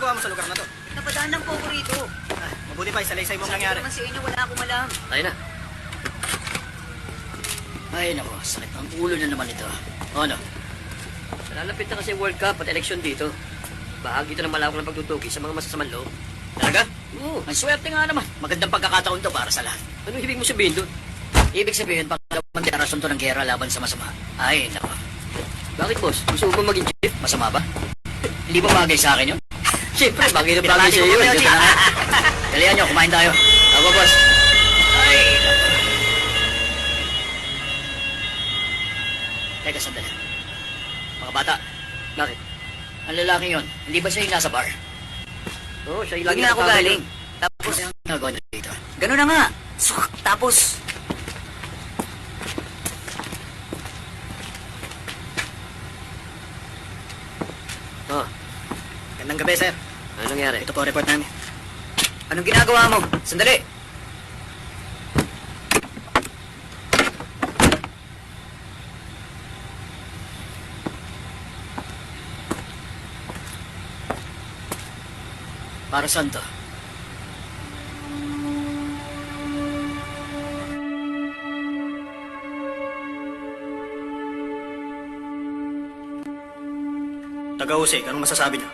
ginagawa mo sa lugar na to? Napadaan lang po ako rito. Mabuti pa, isalaysay mo ang Sabi ko nangyari. naman sa inyo, wala akong alam. Tayo na. Ay, nako, sakit ang ulo na naman ito. O ano? Nalalapit na kasi World Cup at eleksyon dito. Bahagi ito ng malawak ng pagtutugi sa mga masasamang loob. Talaga? Oo, ang swerte nga naman. Magandang pagkakataon to para sa lahat. Ano ibig mo sabihin doon? Ibig sabihin, pagkakaman deklarasyon to ng gera laban sa masama. Ay, nako. Bakit, boss? Gusto mo ba maging chief? Masama ba? Hindi ba bagay sa akin yun? Siyempre, bagay na bagay sa iyo. Dalihan nyo, kumain tayo. Tama, boss. Ay, nako. Teka, sandali. Mga bata. Bakit? Ang lalaki yon, hindi ba siya yung nasa bar? Oo, siya yung Lagi na ako galing. Tapos, ang nagawa niya dito. Ganun na nga. Tapos, Oh, Gandang gabi, sir. ano nangyari? Ito po ang report namin. anong ginagawa mo? Sandali. Para saan to? Taga-usik, anong masasabi niyo?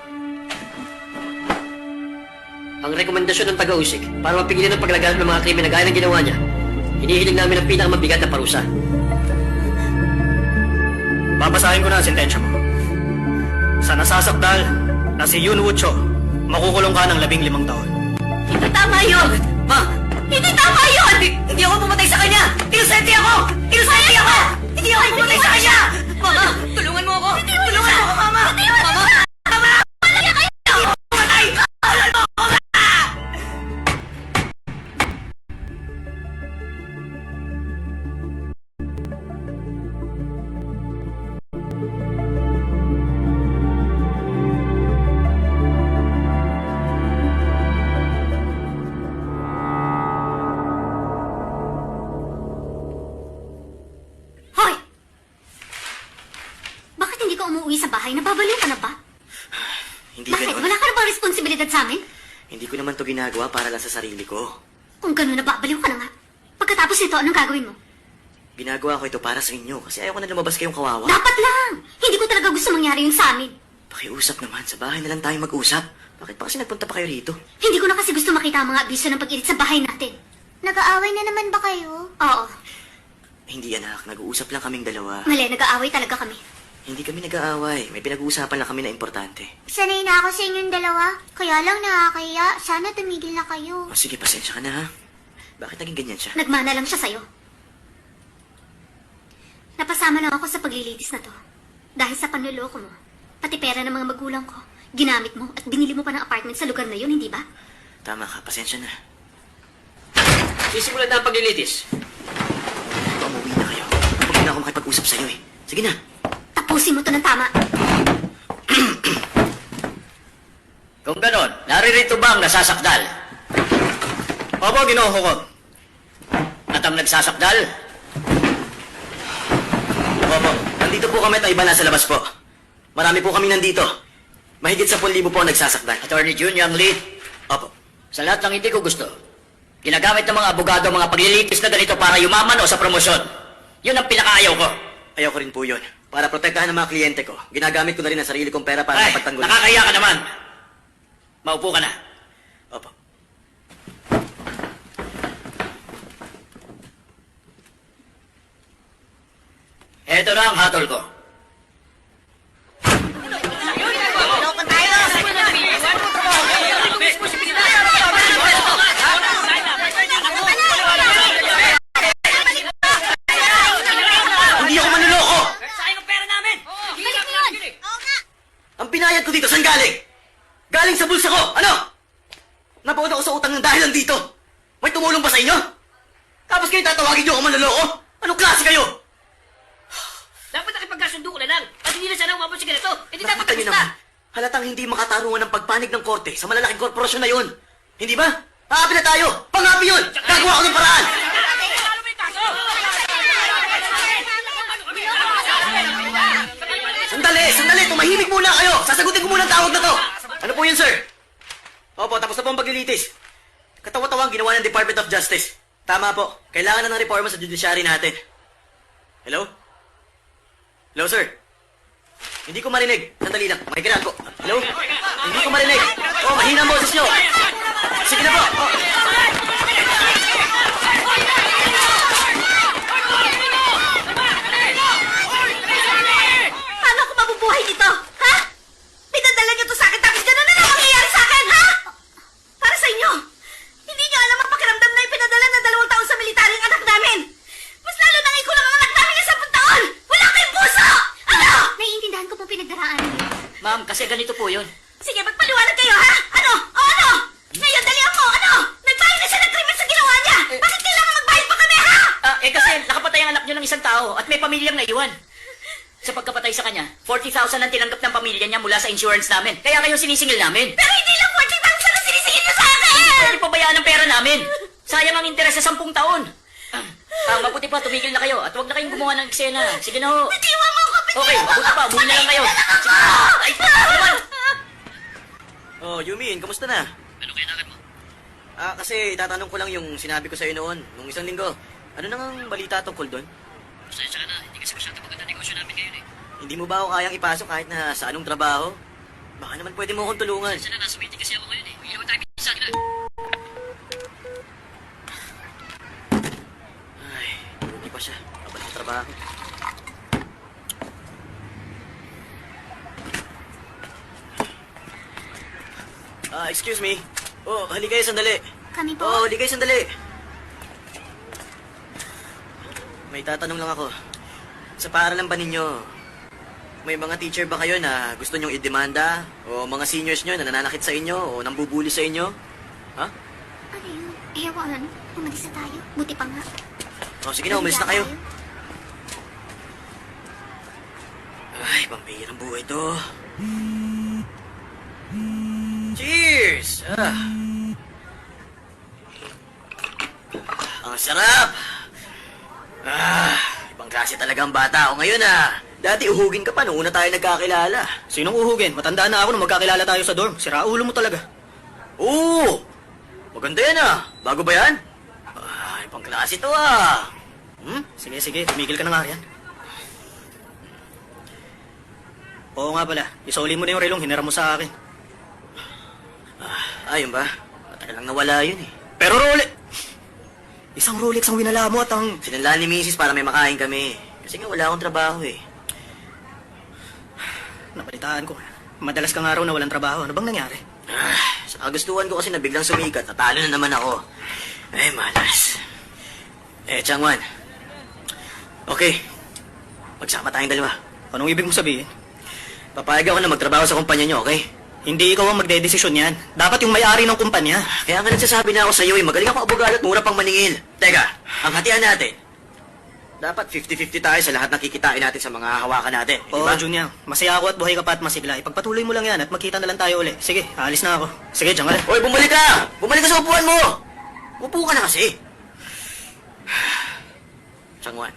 Ang rekomendasyon ng taga-usik para mapigilan ang paglaganap ng mga krimen na gaya ng ginawa niya, hinihiling namin ang pinakamabigat na parusa. Babasahin ko na ang sentensya mo. Sa nasasakdal na si Yun Woo Cho, makukulong ka ng 15 taon. Hindi tama yun! Ma! Hindi tama yun! Hindi ako pumatay sa kanya! Inosente ako! Inosente ako! Hindi ako pumatay sa kanya! Mama! Tulungan mo ako! Tulungan mo ako, Mama! Mama! Mama! Malaya kayo! Hindi ako pumatay! Tulungan mo ako, Ma! Hoy! Bakit hindi ka umuwi sa bahay? Nababaliw ka na ba? Hindi Bakit? ganon. Wala ka na bang responsibilidad sa amin? Hindi ko naman to ginagawa para lang sa sarili ko. Kung gano'n, nababaliw ka na nga. Pagkatapos nito, anong gagawin mo? Ginagawa ko ito para sa inyo kasi ayaw ko na lumabas kayong kawawa. Dapat lang! Hindi ko talaga gusto mangyari yun sa amin. Pakiusap naman, sa bahay na lang tayo mag-usap. Bakit pa kasi nagpunta pa kayo rito? Hindi ko na kasi gusto makita ang mga abiso ng pag-init sa bahay natin. Nag-aaway na naman ba kayo? Oo. Hindi anak, nag-uusap lang kaming dalawa. Mali, nag-aaway talaga kami. Hindi kami nag-aaway, may pinag-uusapan lang kami na importante. Sanay na ako sa inyong dalawa. Kaya lang nakakaya. Sana tumigil na kayo. O sige, pasensya ka na ha. Bakit naging ganyan siya? Nagmana lang siya sa'yo. Napasama lang ako sa paglilitis na to. Dahil sa panluloko mo. Pati pera ng mga magulang ko. Ginamit mo at binili mo pa ng apartment sa lugar na yun, hindi ba? Tama ka, pasensya na. Sisimulan na ang paglilitis. Umuwi na kayo. Huwag na ako makipag-usap sa'yo eh. Sige na. Tapusin mo to ng tama. Kung ganon, naririto ba ang nasasakdal? Opo, Ginoo Hukom. At ang nagsasakdal? Opo, nandito po kami at iba nasa labas po. Marami po kami nandito. Mahigit 10,000 po ang nagsasakdal. Attorney Jun Young Lee? Opo. Sa lahat ng hindi ko gusto, ginagamit ng mga abogado ang mga paglilitis na ganito para yumaman o sa promosyon. Yun ang pinakaayaw ko. Ayaw ko rin po yun. Para protektahan ang mga kliyente ko, ginagamit ko na rin ang sarili kong pera para Ay, mapagtanggol. nakakahiya ka naman. Maupo ka na. Opo. Eto na ang hatol ko. Hindi ako manloloko! Sayang ang pera namin! Ang pinayad ko dito, saan galing? Galing sa bulsa ko! Ano? Nabaon ako sa utang ng dahilan dito. May tumulong ba sa inyo? Tapos kayo tatawagin niyo ako manloloko? Anong klase kayo? Dapat nakipagkasundo ko na lang. At hindi na sana umabot sa ganito. Hindi dapat Nakita niyo tapos na. naman, halatang hindi makatarungan ng pagpanig ng korte sa malalaking korporasyon na yun. Hindi ba? Aapi na tayo! Pangapi yun! Gagawa ko ng paraan! Sandali! Sandali! Tumahimik muna kayo! Sasagutin ko muna ang tawag na to! Ano po yun, sir? Opo, tapos na po ang paglilitis. Katawa-tawa ang ginawa ng Department of Justice. Tama po. Kailangan na ng reforma sa judiciary natin. Hello? Hello, sir? Hindi ko marinig. Sandali lang. Makikinig ko. Hello? Hindi ko marinig. Oh, mahina ang boses nyo. Sige na po. Oh. Paano ako mabubuhay dito? Ha? Pinadala niyo to sa akin tapos gano'n na lang mangyayari sa akin, ha? Para sa inyo. Hindi niyo alam ang pakiramdam na ipinadala ng 2 taon sa military ang anak namin. Mas lalo nang ikulang ang anak namin ng 10 taon. Wala kayong puso! Ano? Naiintindihan ko pong pinagdaraanan niyo. Ma'am, kasi ganito po yun. Sige, magpaliwanag kayo, ha? Ano? O ano? Ngayon, dalihan mo, ano? Nagbayad na siya ng krimen sa ginawa niya. Bakit kailangan magbayad pa kami, ha? Kasi nakapatay ang anak niyo ng isang tao at may pamilyang naiwan. Sa pagkapatay sa kanya, 40,000 ang tinanggap ng pamilya niya mula sa insurance namin. Kaya kayo sinisingil namin. Pero hindi lang 40,000 ang sinisingil niyo sa akin! Pwede pabayaan ang pera namin. Sayang ang interes sa 10 taon. Mabuti pa, tumigil na kayo at huwag na kayong gumawa ng eksena. Sige na ho. Bitiwan mo ako! Okay, mabuti pa, umuwi na lang kayo. Sige. Ay, Oh, Yumin, kamusta na? ano kailangan mo? Kasi itatanong ko lang yung sinabi ko sa'yo noon, nung isang linggo. Ano nang balita tungkol doon? Pasensya ka na, hindi kasi masyado maganda negosyo namin ngayon eh. Hindi mo ba ako kayang ipasok kahit na sa anong trabaho? Baka naman pwede mo akong tulungan. Pasensya na, nasa meeting kasi ako ngayon eh. Hindi naman tayo sa akin na. Ay, hindi pa siya. Kabalik sa trabaho. Excuse me. Oh, hali kayo sandali. Kami po. Oh, hali kayo sandali. May tatanong lang ako. Sa paaralan ba ninyo, may mga teacher ba kayo na gusto nyong idemanda? O mga seniors nyo na nananakit sa inyo? O nambubuli sa inyo? Ha? Ano yun? Ewan. Umalis na tayo. Buti pa nga. O sige na, umalis na kayo. Ay, pampirang buhay to. Cheers! Ang sarap! Ibang klase talaga ang bata ako ngayon Dati uhugin ka pa nung una tayo nagkakilala. Sinong uhugin? Matanda na ako nung magkakilala tayo sa dorm. Sira ulo mo talaga. Oo! Maganda yan Bago ba yan? Ibang klase to Hmm? Sige, sige. Tumigil ka na nga riyan. Oo nga pala. Isoli mo na yung relong hinira mo sa akin. Ayun ba? Matagal lang nawala yun Pero Rolex! Isang Rolex ang winala mo at ang... Sinala ni Mrs. para may makain kami. Kasi nga wala akong trabaho Napalitaan ko. Madalas ka nga raw na walang trabaho. Ano bang nangyari? Sa kagustuhan ko kasi na biglang sumikat. Natalo na naman ako. Ay, malas. Changwan. Okay. Magsama tayong dalawa. Anong ibig mong sabihin? Papayag ako na magtrabaho sa kumpanya nyo, okay? Hindi ikaw ang magdedesisyon yan. Dapat yung may-ari ng kumpanya. Kaya nga nagsasabi na ako sa'yo magaling ako abogado at mura pang maningil. Teka, ang hatian natin. Dapat 50-50 tayo sa lahat ng kikitain natin sa mga hawakan natin. Oo, Junior. Masaya ako at buhay ka pa at masigla. Ipagpatuloy mo lang yan at magkita na lang tayo uli. Sige, alis na ako. Sige, diyan ka na. Hoy, bumalik ka! Bumalik ka sa upuan mo! Upo ka na kasi. Changwan,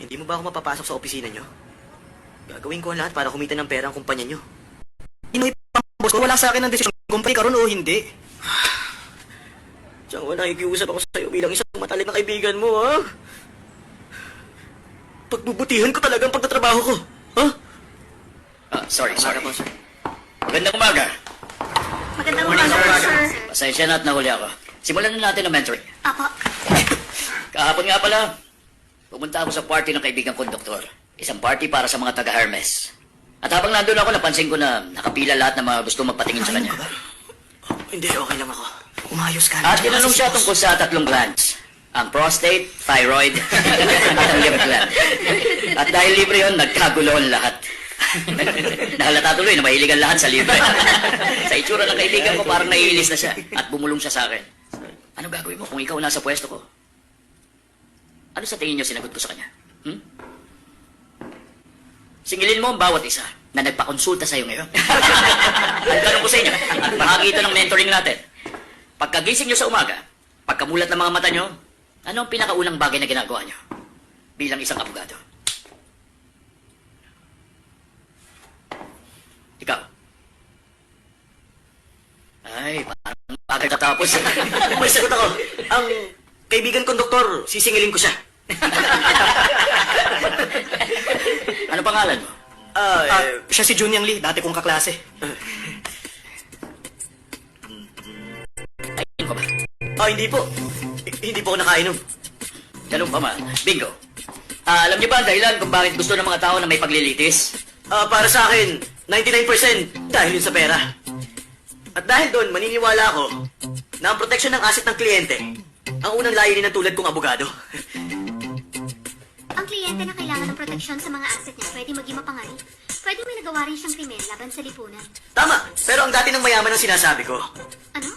hindi mo ba ako mapapasok sa opisina nyo? Gagawin ko ang lahat para kumita ng pera ang kumpanya nyo. Inoy boss ko, wala sa akin ang desisyon kung pay karon o hindi. Changwan, nakikiusap ako sa'yo bilang isang matalik na kaibigan mo, Pagbubutihan ko talaga ang pagtatrabaho ko. Sorry. Po, sir. Magandang umaga. Magandang umaga po, sir. Pasensya na at nahuli ako. Simulan na natin ang mentoring. Apo. Kahapon nga pala, pumunta ako sa party ng kaibigan kong doktor. Isang party para sa mga taga-Hermes. At habang nandun ako, napansin ko na nakapila lahat ng mga gusto magpatingin sa kanya. Hindi, okay lang ako. Umayos ka. At tinanong siya tungkol sa 3 glands. Ang prostate, thyroid, at ang liver gland. At dahil libre yun, nagkagulo ang lahat. Nahalata tuloy na mahilig ang lahat sa libre. Sa itsura ng kaibigan ko, parang naiilis na siya. At bumulong siya sa akin. Ano gagawin mo kung ikaw nasa pwesto ko? Ano sa tingin niyo sinagot ko sa kanya? Singilin mo ang bawat isa na nagpakonsulta sa'yo ngayon. Ang tanong ko sa inyo, at bahagi ito ng mentoring natin. Pagkagising niyo sa umaga, pagkamulat ng mga mata niyo, ano ang pinakaunang bagay na ginagawa niyo bilang isang abogado? Ikaw? Ay, parang matapos. May sagot ako. Ang kaibigan kong doktor, sisingilin ko siya. Ano pangalan mo? Siya si Junyang Lee, dati kong kaklase. Ayun ka ba? Hindi po. Hindi po ako nakainom. Ganun pa man. Bingo. Alam niyo ba ang dahilan kung bakit gusto ng mga tao na may paglilitis? Para sa akin, 99% dahil yun sa pera. At dahil doon, maniniwala ako na ang proteksyon ng asset ng kliyente ang unang layunin ng tulad kong abogado. Ang kliyente na kailangan ng proteksyon sa mga asset niya pwede maging mapangain. Pwede may nagawa rin siyang krimen laban sa lipunan. Tama, pero ang dati ng mayaman ang sinasabi ko. Ano?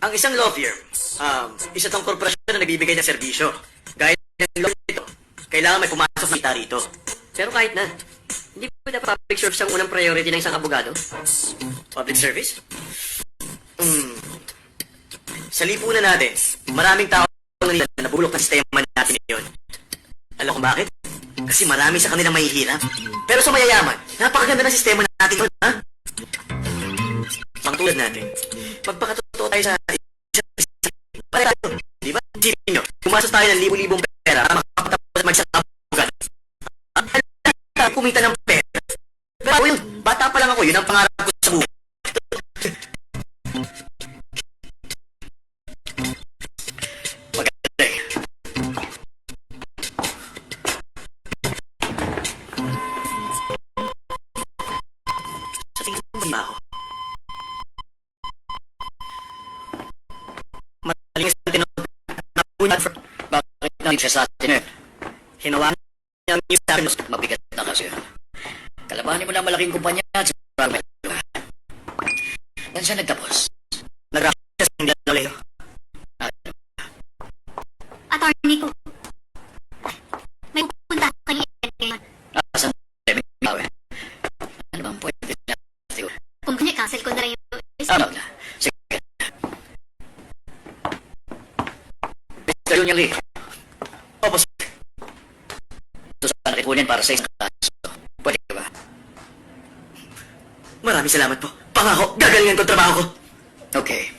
Ang isang law firm, isa tong korporasyon na nagbibigay ng serbisyo. Gaya ng law ito, kailangan may pumasok na kita rito. Pero kahit na, hindi ba dapat public service ang unang priority ng isang abogado? Public service? Sa lipunan natin, maraming tao na nabulok ng sistema natin ngayon. Alam ko bakit? Kasi marami sa kanila mahihirap. Pero sa mayayaman, napakaganda ng sistema natin yun, ha? Pangtulad natin, magpakatotoo tayo sa pare tayo, di ba? Isipin nyo, pumasok tayo ng libo-libong pera para makapagtapos at mag-isang abogado. Kumita ng pera. Pero ako yun, bata pa lang ako, yun ang pangarap ko sa buhay. Maganda eh. Sa tingin mo ba ako? Madaling sa tinawag na punad for Bakit nang siya sa atin eh? hinawa niya ang news sa akin. Mabigat na kasi. Kalabanin mo na ang malaking kumpanya at sa may yan siya nagtapos. Nag-racket siya sa Inglaterra, Leo. Attorney ko. May pupunta ako kay Ed ngayon. Saan may bawi? Ano bang pwede na? Kung kanya, cancel ko na rin yung Ano na? Sige. Mr. Yunyang Lee, Opo, sir. gusto sana kipunin para sa isang kaso. Pwede ka ba? Maraming salamat po. Pangako, gagalingan ko ang trabaho ko. Okay.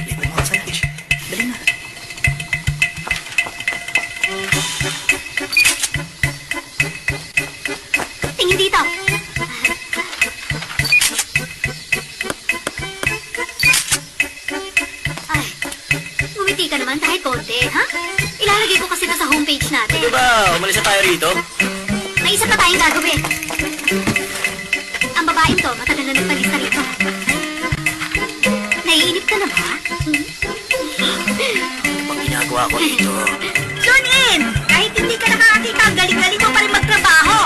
Libre mo ka sa lunch. Dali na. tingin dito. Ay, bumiti ka naman kahit konti, ha? Ilalagay ko kasi na sa homepage natin. Di ba, umalis na tayo rito? May isa pa tayong gagawin. Ang babaeng to, matagal na nagpalista rito. Naiinip ka na ba? Ano bang ginagawa ko dito? Tune in! Kahit hindi ka nakakakita, ang galing-galing mo pa rin magtrabaho!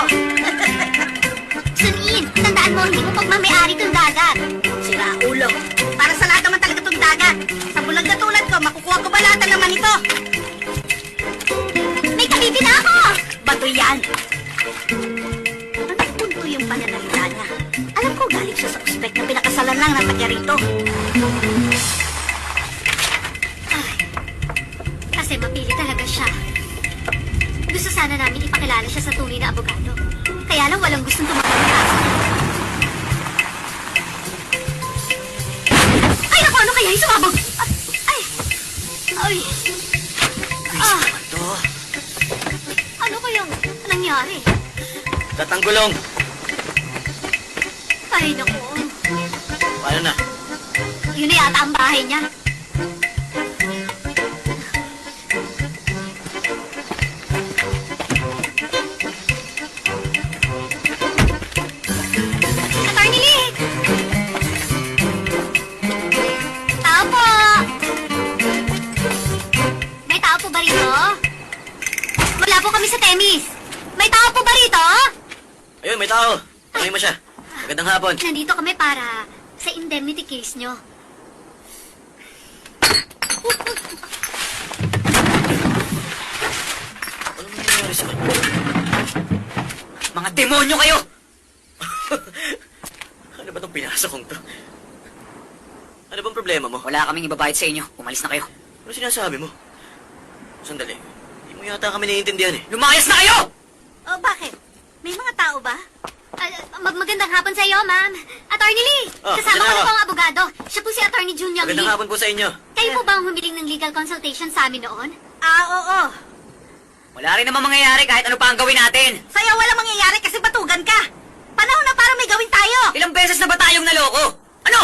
Sunin, tandaan mo, hindi mo pagmamayari tong dagat. Sira ulo. Para sa lahat naman talaga itong dagat. Sa bulag na tulad ko, makukuha ko ba lahat ng naman ito? May kabibi na ako! Bato yan. Anong punto yung pananalita niya? Alam ko galing siya sa ospek na pinakasalan lang ng taga rito. Ay, kasi mapili talaga siya. Gusto sana namin ipakilala siya sa tunay na abogado. Kaya lang walang gustong tumakbo ng kaso. Ay, naku, ano kaya yung sumabog? Ay! Ay! Chris naman to. Ano kayang nangyari? Tatanggulong. Ay, naku. Paano na? Yun na yata ang bahay niya. Attorney Lee! Tao po! May tao po ba rito? Wala po kami sa Temis. May tao po ba rito? Ayun, may tao. Tanungin mo siya. Magandang hapon. Nandito kami para sa indemnity case nyo. Anong nangyayari sa kanya? Mga demonyo kayo! Ano ba itong pinasok kong to? Ano bang problema mo? Wala kaming ibabayad sa inyo. Umalis na kayo. Ano sinasabi mo? Sandali. Hindi mo yata kami naiintindihan eh. Lumayas na kayo! Oh, bakit? May mga tao ba? Magandang hapon sa iyo, ma'am. Attorney Lee, Oh, kasama ko magandang na po ang abogado. Siya po si Attorney Jun Young Magandang Lee. hapon po sa inyo. Kayo po ba ang humiling ng legal consultation sa amin noon? Oo. Wala rin naman mangyayari kahit ano pa ang gawin natin. Sa'yo walang mangyayari kasi batugan ka. Panahon na para may gawin tayo. Ilang beses na ba tayong naloko? Ano?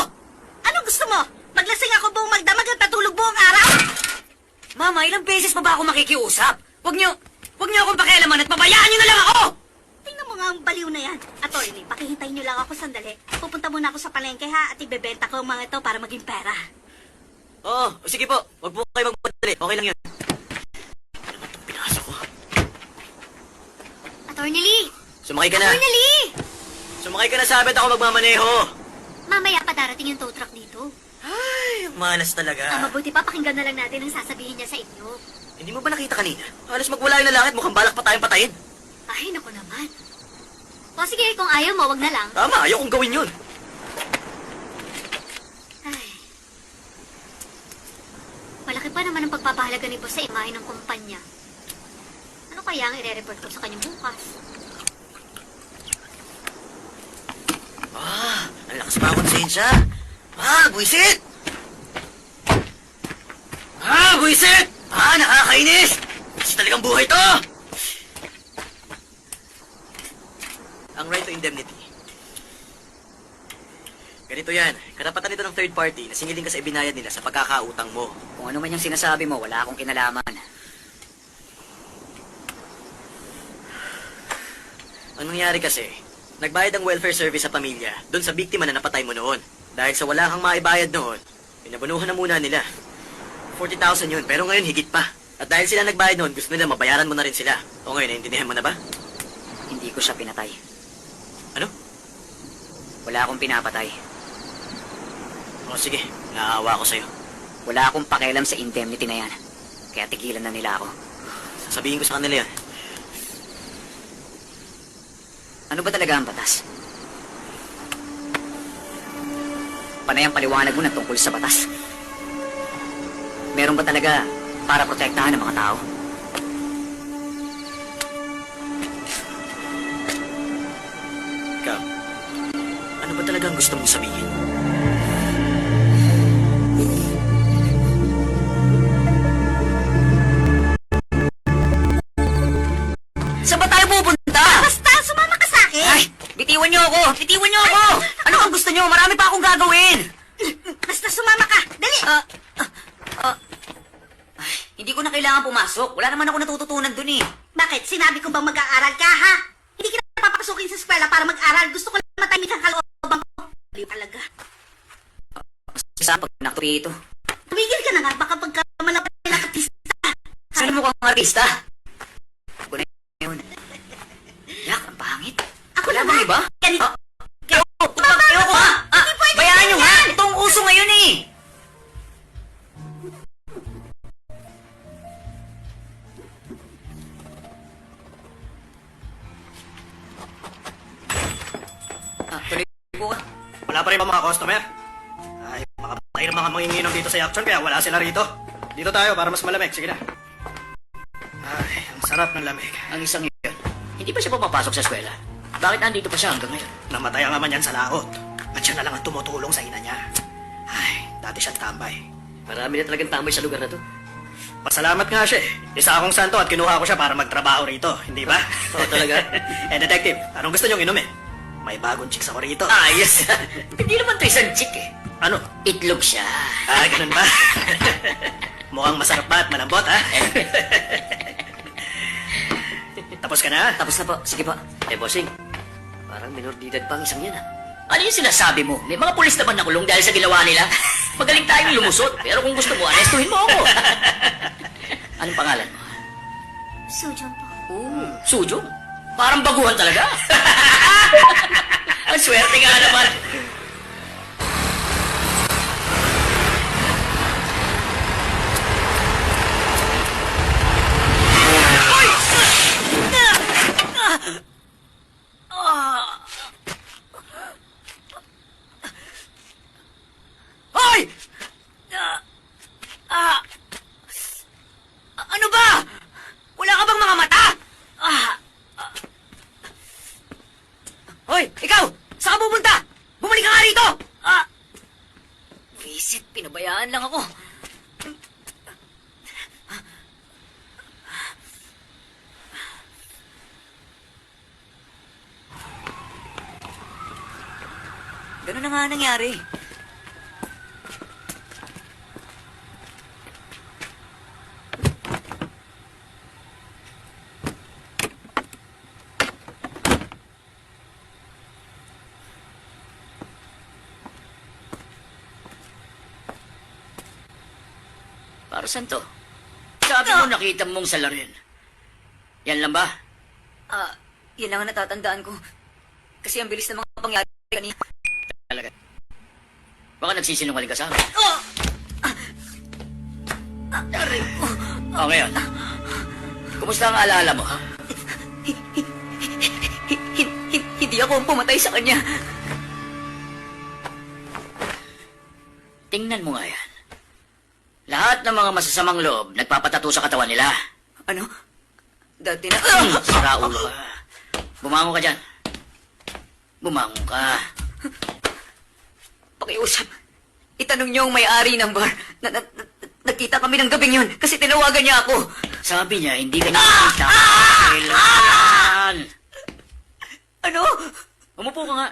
Anong gusto mo? Maglasing ako buong magdamag at natulog buong araw? Mama, ilang beses pa ba ako makikiusap? Huwag niyo akong pakialaman at pabayaan niyo na lang ako! Tingnan mo nga ang baliw na yan. Attorney, pakihintayin niyo lang ako sandali. Pupunta muna ako sa palengke ha at ibebenta ko ang mga ito para maging pera. Oo, sige po. Huwag po kayo magpadali. Okay lang yun. Ano naman itong pinasok ko? Attorney Lee! Sumakay ka na. Attorney Lee! Sumakay ka na sa amin at ako magmamaneho. Mamaya pa darating yung tow truck dito. Ay, malas talaga. Mabuti pa pakinggan na lang natin ang sasabihin niya sa inyo. Hindi mo ba nakita kanina? Halos magwala yung lalaki at mukhang balak pa tayong patayin. Ay, naku naman. O sige, kung ayaw mo, wag na lang. Tama, ayaw kong gawin yun. Ay. Malaki pa naman ang pagpapahalaga ni Boss sa imahe ng kumpanya. Ano kaya ang ire-report ko sa kanya bukas? Ang lakas pa ang konsensya. Buisit! Buisit! Nakakainis! Kasi talagang buhay to! Ang right to indemnity. Ganito yan. Karapatan ito ng third party na singiling ka sa ibinayad nila sa pagkakautang mo. Kung ano man yung sinasabi mo, wala akong kinalaman. Ang nangyari kasi, nagbayad ang welfare service sa pamilya doon sa biktima na napatay mo noon. Dahil sa wala kang maibayad noon, pinabunuhan na muna nila. 40,000 yun, pero ngayon higit pa. At dahil sila nagbayad noon, gusto nila mabayaran mo na rin sila. O ngayon, naiintindihan mo na ba? Hindi ko siya pinatay. Ano? Wala akong pinapatay. O sige, naaawa ko sa'yo. Wala akong pakialam sa indemnity na yan. Kaya tigilan na nila ako. Sasabihin ko sa kanila yan. Ano ba talaga ang batas? Panay ang paliwanag mo na tungkol sa batas. Meron ba talaga para protektahan ang mga tao? Ikaw, ano ba talagang gusto mong sabihin? Saan ba tayo pupunta? Basta, sumama ka sa akin. Ay, bitiwan niyo ako! Bitiwan niyo ako! Ano ang gusto niyo? Marami pa akong gagawin! Basta sumama ka. Dali. Hindi ko na kailangan pumasok. Wala naman ako natututunan dun eh. Bakit? Sinabi ko bang mag-aaral ka, ha? Hindi kita papapasukin sa eskwela para mag-aral. Gusto ko lang matahimik ang kalooban ko. Baliw talaga. Sa pag naktupi ito. Tumigil ka na nga. Baka pagka malapan na nakatista. Sino mo kang artista? Ako na yun. Yak, ang pangit. Ako Wala naman. bang iba? Ganito. Ayoko ha! Hindi pwede Bayaan nyo ha! yan. Ito ang uso ngayon eh! Tuloy po ka. Wala pa rin ba mga customer? Ay, makapatay ng mga manginginom dito sa Yakchon kaya wala sila rito. Dito tayo para mas malamig. Sige na. Ay, ang sarap ng lamig. Ang isang yun, hindi pa siya pumapasok sa eskwela. Bakit nandito pa siya hanggang ngayon? Namatay ang ama niyan sa laot. At siya na lang ang tumutulong sa ina niya. Ay, dati siyang tambay. Marami na talagang tambay sa lugar na to. Pasalamat nga siya eh. Isa akong santo at kinuha ko siya para magtrabaho rito. Hindi ba? Oo, talaga? Detective, anong gusto niyong inumin? May bagong chicks ako rito. Ayos! Hindi naman to isang chick eh. Ano? Itlog siya. Ganun ba? Mukhang masarap ba at malambot, ha? Tapos ka na? Tapos na po. Sige po. Bossing, parang minor de edad pa ang isang yan ah. Ano yung sinasabi mo? May mga pulis naman nakulong dahil sa ginawa nila. Magaling tayong lumusot. Pero kung gusto mo, arestuhin mo ako. Anong pangalan mo? Sujong po. Sujong? Parang baguhan talaga. Ang swerte nga naman. Hoy! Ano ba? Wala ka bang mga mata? Hoy! Pinabayaan lang ako. Ganun na nga nangyari. Para saan to? Sabi mo nakita mong salarin. Yan lang ba? Yan lang ang natatandaan ko. Kasi ang bilis ng mga pangyari kanina. Talaga. Baka nagsisinungaling ka sa akin. O ngayon, kumusta ang alaala mo, ha? Hindi ako ang pumatay sa kanya. Tingnan mo nga yan. Lahat ng mga masasamang loob nagpapatato sa katawan nila. Ano? Dati na... Sira ulo ka. Bumangon ka dyan. Bumangon ka. Pakiusap. Itanong niyo ang may-ari ng bar. Nagkita kami ng gabing yun kasi tinawagan niya ako. Sabi niya, hindi ka nakikita. Kailangan. Ano? Umupo ka nga.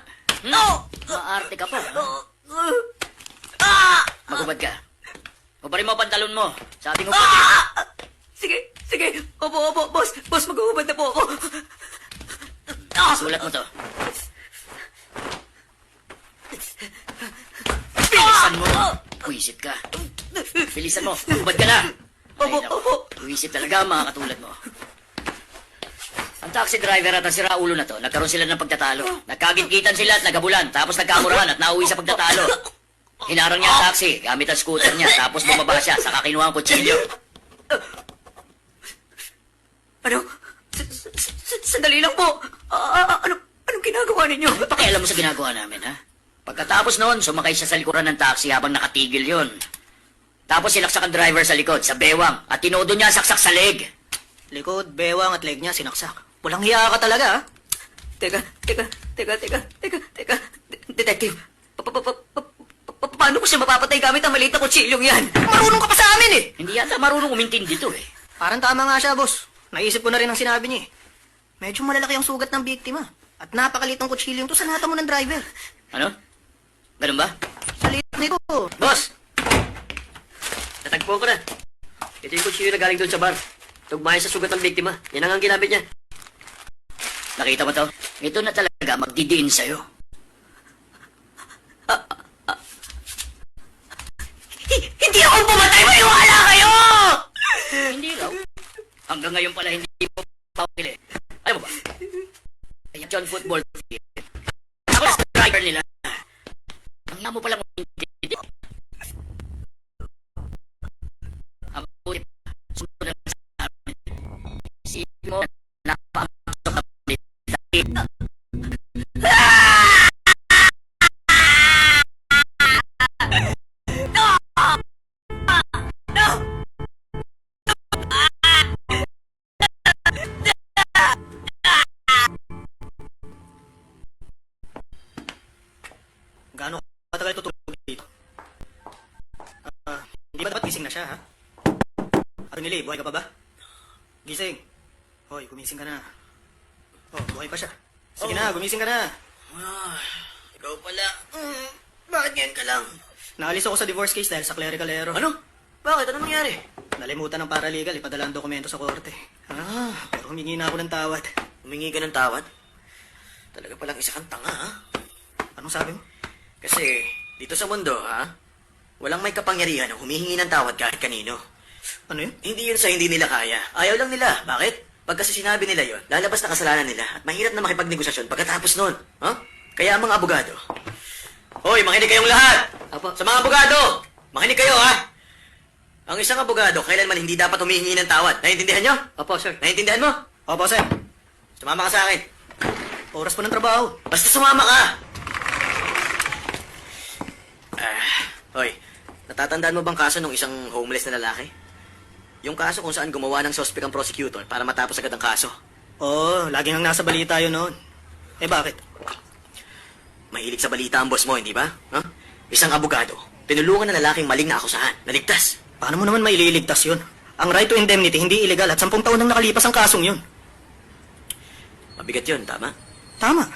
Maarte ka pa. Magubad ka. Ubarin mo ang pantalon mo. Sabi mo pa. Sige, sige. Opo, boss. Boss, mag-uubad na po ako. Sulat mo to. Bilisan mo. Puwisit ka. Bilisan mo. Magubad ka na. Opo, opo. Puwisit talaga mga katulad mo. Ang taxi driver at ang siraulo na to, nagkaroon sila ng pagtatalo. Nagkagitgitan sila at nagabulan, tapos nagkamurahan at nauwi sa pagtatalo. Hinarang niya ang taxi, gamit ang scooter niya, tapos bumaba siya, saka kinuha ang kutsilyo. Ano? Sandali lang po. Anong ginagawa ninyo? Pakialam mo sa ginagawa namin, ha? Pagkatapos noon, sumakay siya sa likuran ng taxi habang nakatigil yon. Tapos sinaksak ang driver sa likod, sa bewang, at tinodo niya ang saksak sa leg. Likod, bewang at leg niya sinaksak. Walang hiya ka talaga, ha? Teka. Detective, paano ko siya mapapatay gamit ang maliit na kutsilyong yan? Marunong ka pa sa amin, eh! Hindi yata marunong umintindi to, eh. Parang tama nga siya, boss. Naisip ko na rin ang sinabi niya, eh. Medyo malalaki ang sugat ng biktima. At napakalitong kutsilyong to sa nata mo ng driver. Ano? Ganun ba? Sa lit nito. Boss! Natagpo ko na. Ito yung kutsilyo na galing doon sa bar. Tugmayan sa sugat ng biktima. Yan ang ginamit niya. Nakita mo to? Ito na talaga magdidiin sa'yo. Hindi ako pumatay! Maniwala kayo! Hindi raw. Hanggang ngayon pala hindi mo pawili. Alam mo ba? Kaya John Football Field. Ako sa driver nila. Ang amo palang hindi. Ang puti pa. Sunod na sa amin. Isipin mo, napakasok na dito. Gaano katagal tutulog dito? Hindi ba dapat gising na siya, ha? Nili, buhay ka pa ba? Gising. Hoy, gumising ka na. Oh, buhay pa siya. Sige na, gumising ka na. Ikaw pala. Bakit ngayon ka lang? Naalis ako sa divorce case dahil sa clerical error. Ano? Bakit? Ano nangyari? Nalimutan ng paralegal, ipadala ang dokumento sa korte. Pero humingi na ako ng tawad. Humingi ka ng tawad? Talaga palang isa kang tanga, ha? Anong sabi mo? Kasi, dito sa mundo, ha? Walang may kapangyarihan na humihingi ng tawad kahit kanino. Ano yun? Hindi yun sa hindi nila kaya. Ayaw lang nila. Bakit? Pag kasi sinabi nila yun, lalabas na kasalanan nila at mahirap na makipagnegosasyon pagkatapos nun. Ha? Kaya ang mga abogado. Hoy, makinig kayong lahat! Apo. Sa mga abogado! Makinig kayo, ha? Ang isang abogado, kailanman hindi dapat humihingi ng tawad. Naiintindihan nyo? Opo, sir. Naiintindihan mo? Opo, sir. Sumama ka sa akin. Oras po ng trabaho. Basta sumama ka! Hoy, natatandaan mo bang kaso ng isang homeless na lalaki? Yung kaso kung saan gumawa ng suspect ang prosecutor para matapos agad ang kaso. Oo, laging ang nasa balita yun noon. Eh bakit? Mahilig sa balita ang boss mo, hindi ba? Huh? Isang abogado, Pinulungan ng lalaking maling na akusahan. Naligtas. Paano mo naman maililigtas yun? Ang right to indemnity hindi illegal at 10 taon nang nakalipas ang kasong yun. Mabigat yun, tama? Tama.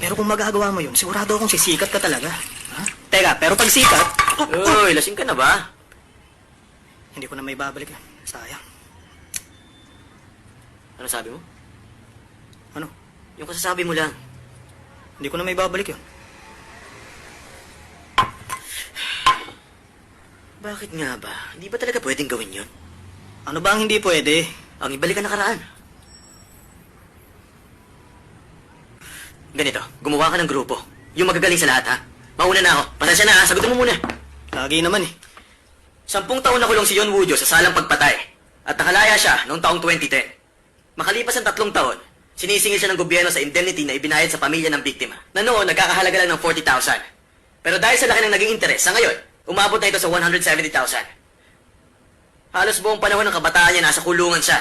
Pero kung magagawa mo yun, sigurado akong sisikat ka talaga. Ha? Teka, pero pag sikat... Uy, lasing ka na ba? Hindi ko na may babalik yun. Sayang. Ano sabi mo? Ano? Yung kasasabi mo lang. Hindi ko na may babalik yun. Bakit nga ba? Hindi ba talaga pwedeng gawin yun? Ano ba ang hindi pwede? Ang ibalik ang nakaraan. Ganito, gumawa ka ng grupo. Yung magagaling sa lahat, ha? Mauna na ako. Pasensya na, ha? Sagutin mo muna. Lagi naman eh. 10 taon na kulong si Yon Woo-jo sa salang pagpatay. At nakalaya siya noong taong 2010. Makalipas ang 3 taon, sinisingil siya ng gobyerno sa indemnity na ibinayad sa pamilya ng biktima. Na noon, nagkakahalaga lang ng 40,000. Pero dahil sa laki ng naging interes, sa ngayon, umabot na ito sa 170,000. Halos buong panahon ng kabataan niya nasa kulungan siya.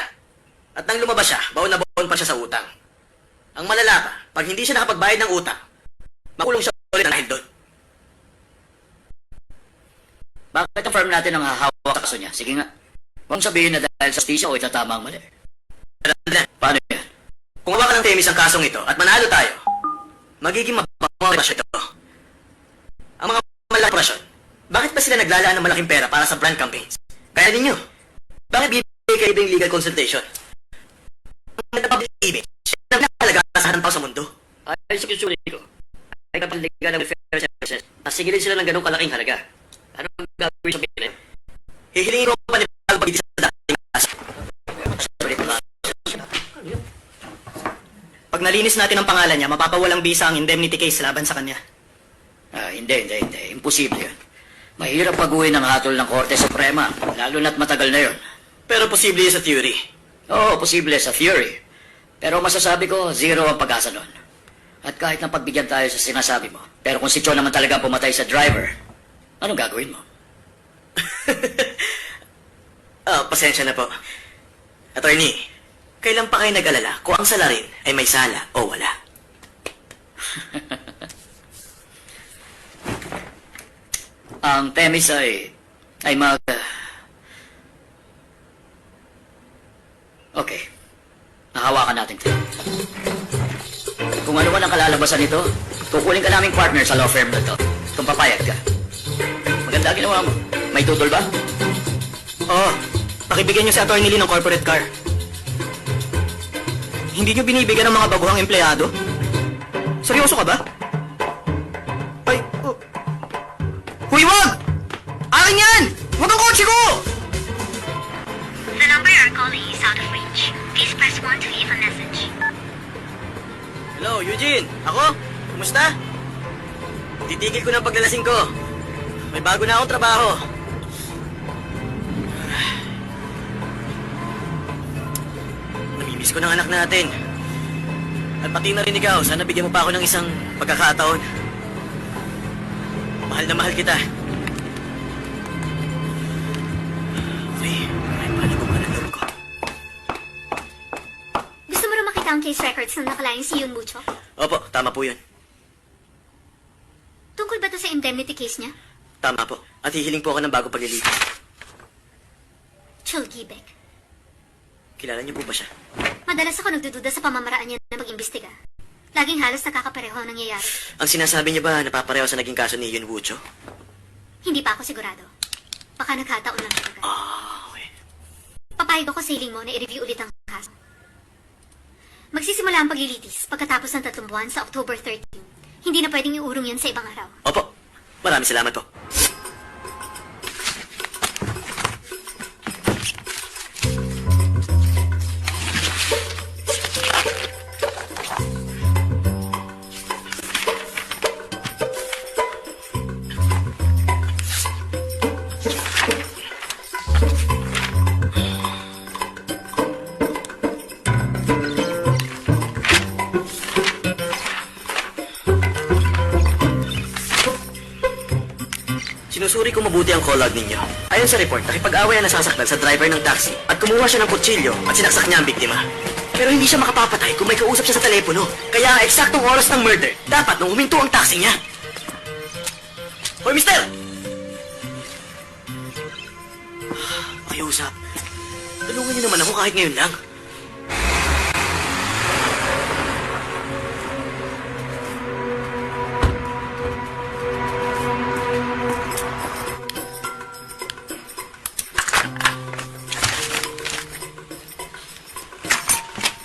At nang lumabas siya, baon na baon pa siya sa utang. Ang malala pa, pag hindi siya nakapagbayad ng utang, makulong siya ulit dahil doon. Bakit ang firm natin ang hahawak kaso niya? Sige nga. Huwag mong sabihin na dahil sa stisya o itatama ang mali. Paano yan? Kung hawakan ng Temis ang kasong ito at manalo tayo, magiging mababang operasyon ito. Ang mga malaking operasyon, bakit ba sila naglalaan ng malaking pera para sa brand campaigns? Kaya ninyo, bakit bibigay kayo ng legal consultation? Ang public image, ang nakalaga sa hanampaw sa mundo. Ay, sa kusulit ko. Ay kapaligan ng welfare services. Nasigilin sila ng ganong kalaking halaga. Anong gagawin sa pinag? Hihilingin ko pa nila pag sa dating kaso. Pag nalinis natin ang pangalan niya, mapapawalang bisa ang indemnity case laban sa kanya. Hindi. Imposible yan. Mahirap pag-uwi ng hatol ng Korte Suprema, lalo na't matagal na yon. Pero posible yun sa theory. Oo, posible sa theory. Pero masasabi ko, 0 ang pag-asa doon. At kahit na pagbigyan tayo sa sinasabi mo, pero kung si Cho naman talaga ang pumatay sa driver, anong gagawin mo? Pasensya na po. Attorney, kailan pa kayo nag-alala kung ang salarin ay may sala o wala? Ang Temis ay Okay. Nahawakan natin ito. Kung ano man ang kalalabasan nito, kukunin ka naming partner sa law firm na to. Kung papayag ka. Maganda ginawa mo. May tutol ba? Oo, pakibigyan niyo si Atty. Lee ng corporate car. Hindi niyo binibigyan ng mga baguhang empleyado? Seryoso ka ba? Ay, oh. Huy, wag! Akin yan! Wag ang kotse ko! The number you're calling is out of range. Please press 1 to leave a message. Hello, Eugene. Ako? Kumusta? Titigil ko na ang paglalasing ko. May bago na akong trabaho. Namimiss ko ng anak natin. At pati na rin ikaw, sana bigyan mo pa ako ng isang pagkakataon. Mahal na mahal kita. Okay, may paligo pa ng loob ko. Gusto mo rin makita ang case records ng nakalayang si Yun Mucho? Opo, tama po yun. Tungkol ba to sa indemnity case niya? Tama po. At hihiling po ako ng bagong paglilitis. Chul Gibek. Kilala niyo po ba siya? Madalas ako nagdududa sa pamamaraan niya na mag-imbestiga. Laging halos nakakapareho ang nangyayari. Ang sinasabi niya ba napapareho sa naging kaso ni Yun Woo-jo? Hindi pa ako sigurado. Baka nagkataon lang talaga. Okay. Papayag ako sa hiling mo na i-review ulit ang kaso. Magsisimula ang paglilitis pagkatapos ng 3 buwan sa October 13. Hindi na pwedeng iurong yan sa ibang araw. Opo. Maraming salamat po. Sinusuri ko mabuti ang call log ninyo. Ayon sa report, nakipag-away ang nasasaktan sa driver ng taxi at kumuha siya ng kutsilyo at sinaksak niya ang biktima. Pero hindi siya makapapatay kung may kausap siya sa telepono. Kaya ang eksaktong oras ng murder, dapat nung huminto ang taxi niya. Hoy, mister! Pakiusap. Tulungan niyo naman ako kahit ngayon lang.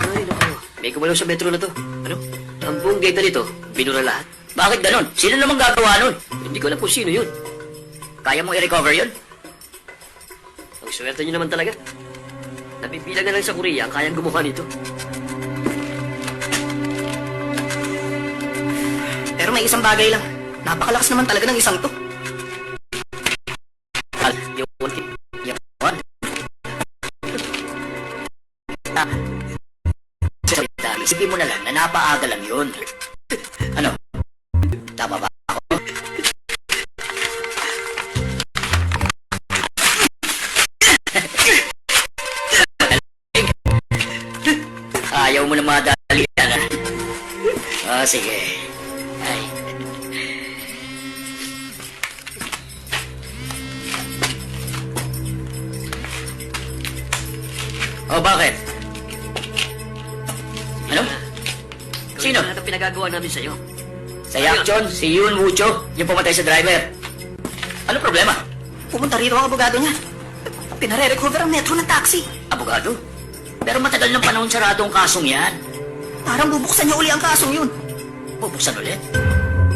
Ay, naku. May kumalaw sa metro na to. Ano? Ang buong gate na nito, binura lahat. Bakit ganon? Sino namang gagawa nun? Hindi ko alam kung sino yun. Kaya mong i-recover yun? Ang swerte nyo naman talaga. Nabibilang na lang sa Korea ang kayang gumawa nito. Pero may isang bagay lang. Napakalakas naman talaga ng isang to. Yung isipin mo na lang na napaaga lang yun. Ano? Tama ba ako? Ayaw mo na madalian, ha? Ah, sige. Ay. Oh, bakit? Ano? Sino? Ano pinagagawa namin sa'yo? Sa Yakchon, si Yun Wucho, yung pumatay sa driver. Ano problema? Pumunta rito ang abogado niya. Pinare-recover ang metro ng taxi. Abogado? Pero matagal ng panahon sarado ang kasong yan. Parang bubuksan niya uli ang kasong yun. Bubuksan ulit?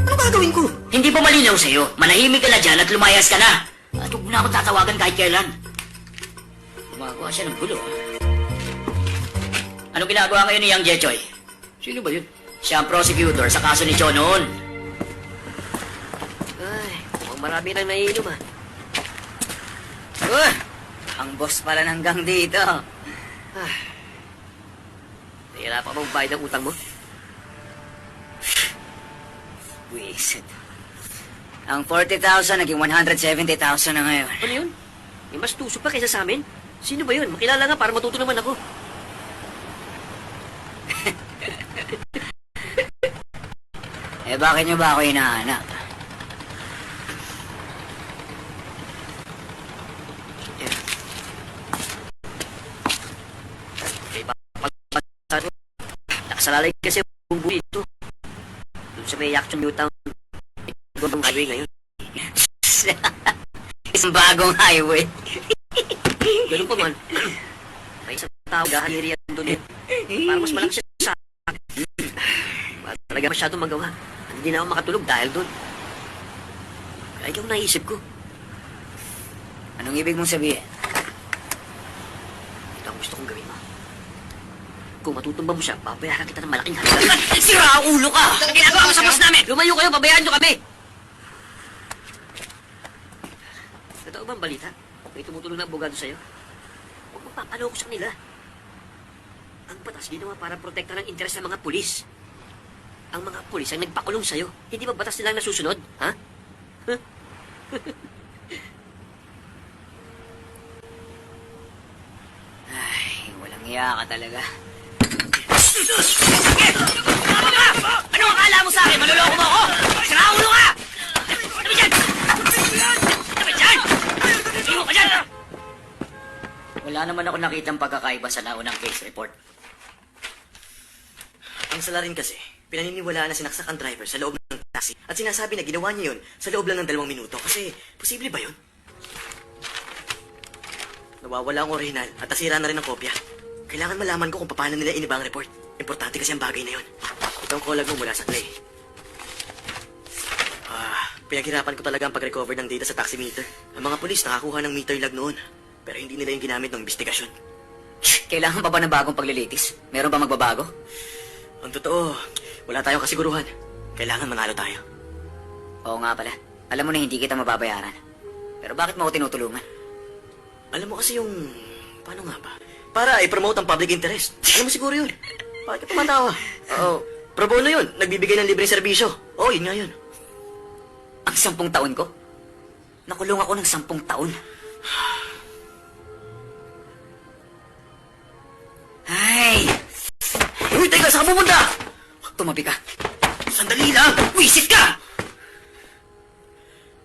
Ano gagawin ko? Hindi pa malinaw sa'yo. Manahimik ka na dyan at lumayas ka na. At huwag mo na ako tatawagan kahit kailan. Gumagawa siya ng gulo. Anong ginagawa ngayon ni Yang Jechoy? Sino ba yun? Siya ang prosecutor sa kaso ni Cho noon. Ay, mukhang marami nang naiinom ah. Ang boss pala ng gang dito. Hira pa mong bayad ang utang mo? Wisit. Ang 40,000 naging 170,000 na ngayon. Ano yun? May mas tuso pa kaysa sa amin? Sino ba yun? Makilala nga para matuto naman ako. Eh bakit niyo ba ako hinahanap? Eh, nakasalalay kasi yung buhay ito. Doon sa may Yakchon Newtown. Gawang highway ngayon. Isang bagong highway. Ganun pa man. May isang tao gahanirian doon eh. Para mas malaki siya sa akin. Wala talaga masyadong magawa. Hindi na ako makatulog dahil doon. Kaya ikaw naisip ko. Anong ibig mong sabihin? Ito ang gusto kong gawin mo. Kung matutumba mo siya, babayaran kita ng malaking halaga. Sira ang ulo ka! Ang ginagawa mo sa boss namin! Lumayo kayo, babayaan nyo kami! Totoo ba ang balita? May tumutulong na abogado sa'yo? Huwag mong papaloko sa kanila. Ang batas ginawa para protekta ng interes ng mga pulis. Ang mga pulis ang nagpakulong sa'yo. Hindi ba batas nilang nasusunod? Ha? Ay, walang hiya ka talaga. Ano akala mo sa akin? Maluloko mo ako? Sira ulo ka! Ano ba dyan? Ano ba dyan? Sino ka dyan? Wala naman ako nakitang pagkakaiba sa naunang case report. Ang sala rin kasi, pinaniniwalaan na sinaksak ang driver sa loob ng taxi at sinasabi na ginawa niya yun sa loob lang ng 2 minuto kasi posible ba yun? Nawawala ang orihinal at nasira na rin ang kopya. Kailangan malaman ko kung paano nila iniba ang report. Importante kasi ang bagay na yun. Ito ang collab mo mula sa Clay. Pinaghirapan ko talaga ang pag-recover ng data sa taximeter. Ang mga pulis nakakuha ng meter log noon, pero hindi nila yung ginamit ng investigasyon. Kailangan pa ba ng bagong paglilitis? Meron ba magbabago? Ang totoo, wala tayong kasiguruhan. Kailangan manalo tayo. Oo nga pala. Alam mo na hindi kita mababayaran. Pero bakit mo ako tinutulungan? Alam mo kasi yung... Paano nga ba? Para i-promote ang public interest. Alam mo siguro yun. Bakit ka tumatawa? Oo. Pro bono yun. Nagbibigay ng libreng serbisyo. Oo, yun nga yun. Ang 10 taon ko? Nakulong ako ng 10 taon. Ay! Uy, teka, saan ka pupunta? Tumabi ka. Sandali lang! Wisit ka!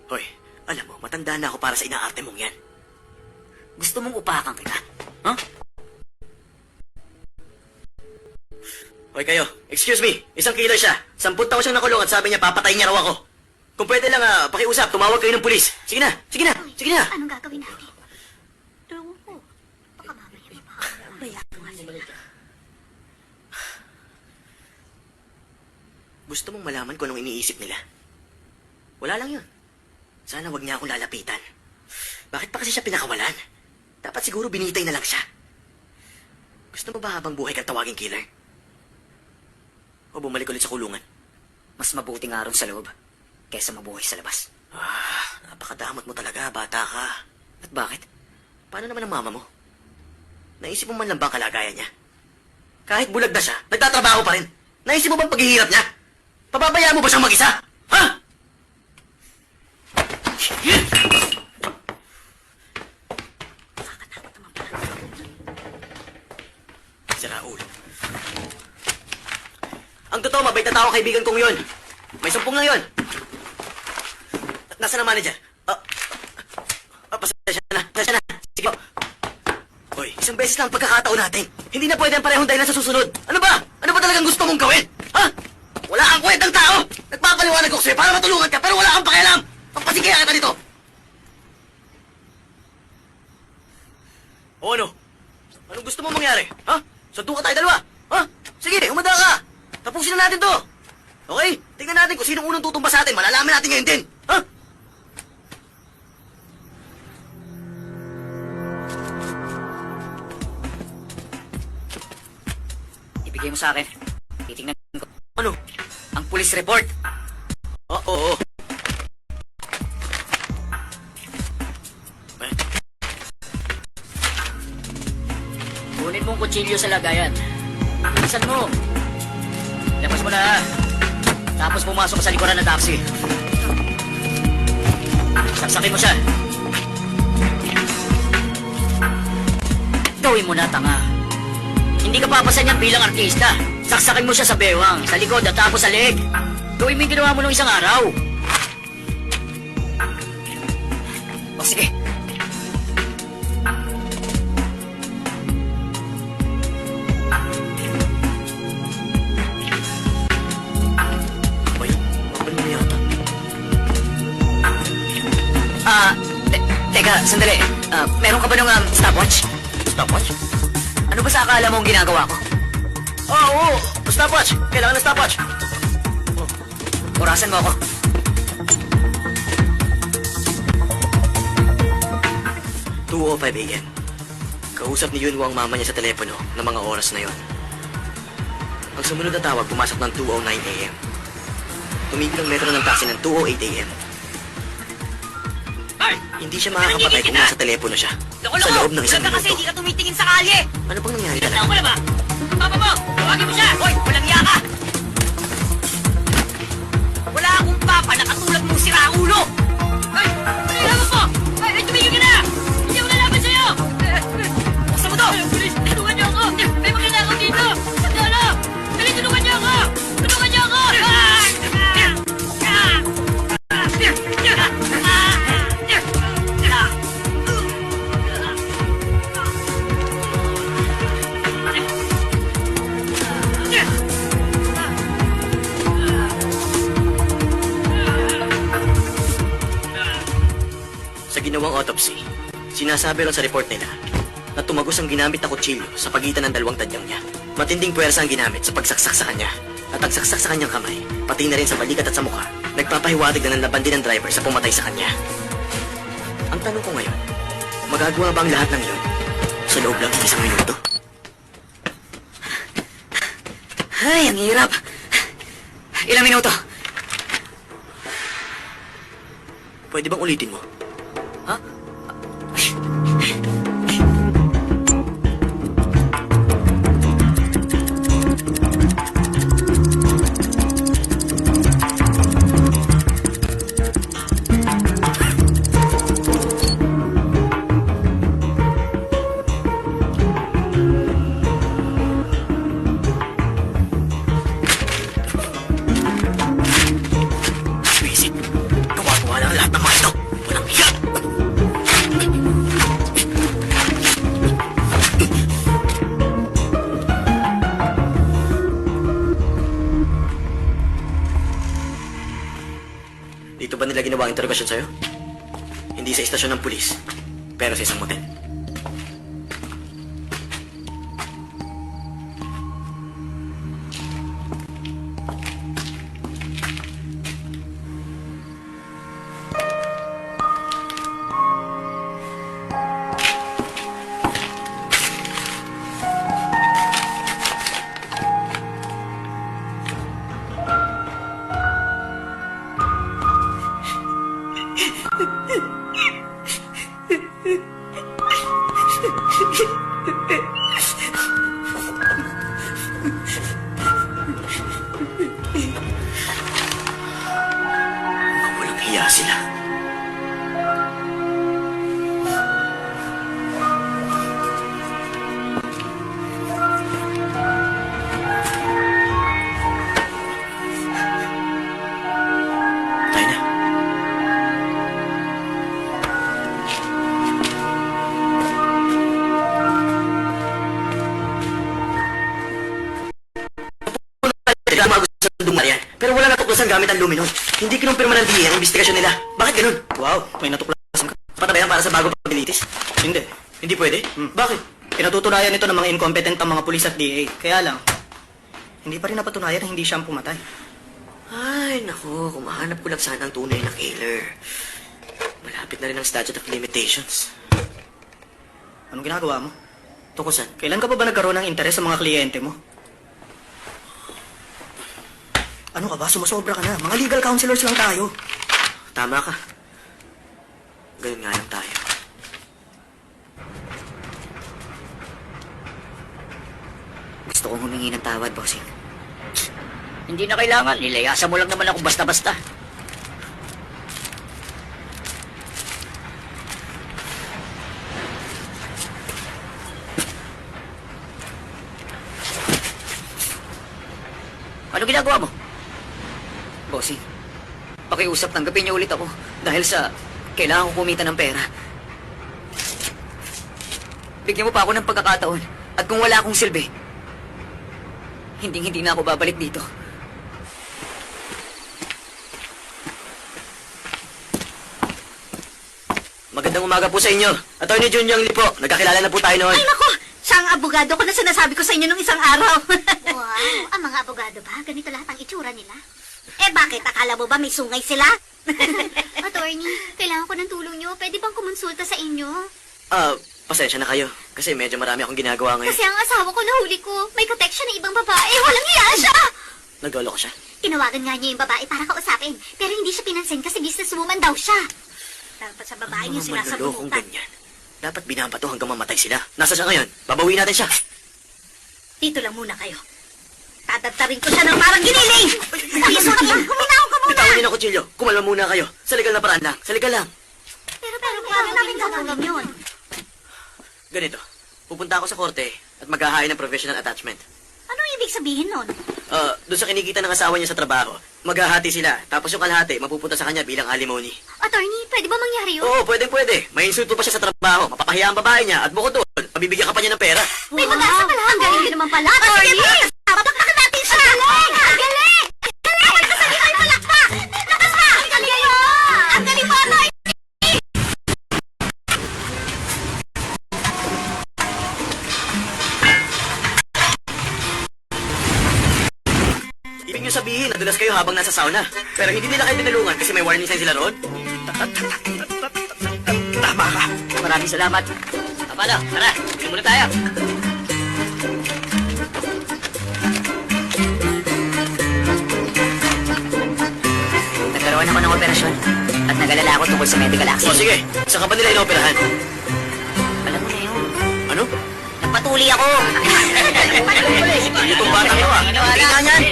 Hoy, Alam mo, matanda na ako para sa inaarte mong yan. Gusto mong upakan kita? Huh? Hoy kayo, excuse me, isang killer siya. 10 taon siyang nakulong at sabi niya papatayin niya raw ako. Kung pwede lang, pakiusap, tumawag kayo ng pulis. Sige na, sige na, sige na. Anong gagawin natin? Ewan ko. Baka mamaya bayaan mo nga sila. Gusto mong malaman kung anong iniisip nila? Wala lang yun. Sana wag niya akong lalapitan. Bakit pa kasi siya pinakawalan? Dapat siguro binitay na lang siya. Gusto mo ba habang buhay kang tawaging killer? O bumalik ulit sa kulungan? Mas mabuti nga ron sa loob kaysa mabuhay sa labas. Napakadamot mo talaga, bata ka. At bakit? Paano naman ang mama mo? Naisip mo man lang ba ang kalagayan niya? Kahit bulag na siya, nagtatrabaho pa rin. Naisip mo bang paghihirap niya? Pababayaan mo ba siyang mag-isa? Ha? Si Raul. Ang totoo, mabait na tao kaibigan kong yun. May sumpong na yun. Nasaan ang manager? Pasensya na. Pasensya na. Sige po. Hoy, isang beses lang ang pagkakataon natin. Hindi na pwede ang parehong dahilan sa susunod. Ano ba? Ano ba talagang gusto mong gawin? Ha? Wala kang kwentang tao! Nagpapaliwanag ko sa'yo para matulungan ka pero wala kang pakialam! Pampasigaya kita dito! O ano? Anong gusto mong mangyari? Ha? Suntukan tayo dalawa? Ha? Sige, umanda ka! Tapusin na natin to! Okay? Tingnan natin kung sinong unang tutumba sa atin. Malalaman natin ngayon din! Ha? Ibigay mo sa akin. Titingnan ko. Ano? Ang police report. Oo. Kunin mo ang kutsilyo sa lagayan. Bilisan mo. Labas mo na. Tapos pumasok ka sa likuran ng taxi. Saksakin mo siya. Gawin mo na, tanga. Hindi ka papasan yan bilang artista. Saksakin mo siya sa bewang, sa likod at tapos sa leeg. Gawin mo yung ginawa mo nung isang araw. O sige. Ay, mabalik mo yata. Teka, sandali. Meron ka ba nung stopwatch? Stopwatch? Ano ba sa akala mo ang ginagawa ko? Oo. Stopwatch. Kailangan ng stopwatch. Orasan mo ako. 2:05 a.m. Kausap ni Yunwo ang mama niya sa telepono ng mga oras na yon. Ang sumunod na tawag pumasok ng 2:09 a.m. Tumigil ang metro ng taxi ng 2:08 a.m. Hindi siya makakapatay kung nasa telepono siya. Sa loob ng isang Kasi minuto. hindi ka tumitingin sa kalye. Ano bang nangyari Tao talaga? ka na ba? Papa mo! Tawagin mo siya! Hoy! Walang iya ka! Wala akong papa na katulad mong siraulo! Hoy! Palilaman mo! Hoy! Tumigil ka na! Hindi ako lalaban sa'yo! Buksan mo to! Pulis! Tulungan niyo ako! May makinakaw dito! Sandalo! Dali! Tulungan niyo ako! Tulungan niyo ako! Sa ginawang autopsy, sinasabi rin sa report nila na tumagos ang ginamit na kutsilyo sa pagitan ng dalawang tadyang niya. Matinding puwersa ang ginamit sa pagsaksak sa kanya at ang saksak sa kanyang kamay, pati na rin sa balikat at sa mukha, nagpapahiwatig na nanlaban din ng driver sa pumatay sa kanya. Ang tanong ko ngayon, magagawa ba ang lahat ng yun sa loob lang ng isang minuto? Ay, ang hirap. Ilang minuto? Pwede bang ulitin mo? Ha? Visit, gawa-gawa lang lahat ng mga ito. Walang ginawa ang interrogasyon sa'yo? Hindi sa istasyon ng pulis, pero sa isang motel. Walang hiya sila. Tayo na. Sila ang mga gusto sa dumarian. Pero wala natuklasan gamit ang luminon. Hindi kinumpirma ng DEA ang investigasyon nila. Bakit ganun? Wow, may natuklasan ka. Patabayan para sa bago pagdilitis? Hindi. Hindi pwede? Bakit? Pinatutunayan ito ng mga incompetent ang mga pulis at DA. Kaya lang, hindi pa rin napatunayan na hindi siya ang pumatay. Ay, naku. Kung mahanap ko lang sana ang tunay na killer. Malapit na rin ang statute of limitations. Anong ginagawa mo? Tungkol saan? Kailan ka pa ba nagkaroon ng interes sa mga kliyente mo? Ano ka ba? Sumusobra ka na. Mga legal counselors lang tayo. Tama ka. Ganun nga lang tayo. Gusto kong humingi ng tawad, bossing. Hindi na kailangan. Nilayasan mo lang naman ako basta-basta. Ano ginagawa mo? Bossing, pakiusap, tanggapin niyo ulit ako. Dahil sa kailangan ko kumita ng pera. Bigyan mo pa ako ng pagkakataon. At kung wala akong silbi, hindi na ako babalik dito. Magandang umaga po sa inyo. Attorney Junyang Li po. Nagkakilala na po tayo noon. Ay, naku! Siya ang abogado ko na sinasabi ko sa inyo nung isang araw. Wow, ang mga abogado ba? Ganito lahat ang itsura nila. Eh, bakit? Akala mo ba may sungay sila? Attorney, kailangan ko ng tulong nyo. Pwede bang kumonsulta sa inyo? Pasensya na kayo. Kasi medyo marami akong ginagawa ngayon. Kasi ang asawa ko nahuli ko. May protection ng ibang babae. Walang hiya siya! Naglolo ko siya. Tinawagan nga niya yung babae para kausapin. Pero hindi siya pinansin kasi businesswoman daw siya. Dapat sa babae niyo Mga manlolokong sinasabunutan. ganyan. Dapat binabato hanggang mamatay sila. Nasa siya ngayon? Babawiin natin siya. Dito lang muna kayo. Tatabtarin ko siya ng parang giniling! Piso ka ba? Huminaw ka muna! Bitawan niyo ng kutsilyo. Kumalma muna kayo. Sa legal na paraan lang. Sa legal lang. Pero paano namin gagawin yun? Ganito. Pupunta ako sa korte at maghahain ng professional attachment. Anong ibig sabihin nun? Doon sa kinikita ng asawa niya sa trabaho, maghahati sila. Tapos yung kalahati, mapupunta sa kanya bilang alimony. Attorney, pwede ba mangyari yun? Oo, pwede. May insulto pa siya sa trabaho. Mapapahiya ang babae niya. At bukod doon, mabibigyan ka pa niya ng pera. May pag-asa pala. Ang galing din naman pala, attorney! Palakpakan natin siya! Ang galing! Galing! Kasali kayo palakpak! Lakas pa! Ang galing! Ang galing mo, Noy! Ibig niyo sabihin, nadulas kayo habang nasa sauna. Pero hindi nila kayo tinulungan kasi may warning sign sila roon? Tama ka. Maraming salamat. Paano? Tara, hindi muna tayo. Nagkaroon ako ng operasyon at nag-alala ako tungkol sa medical O accident. sige, saan ka ba nila inoperahan? Alam mo na yun. Ano? Nagpatuli ako! Itong bata ko ah. Tingnan yan.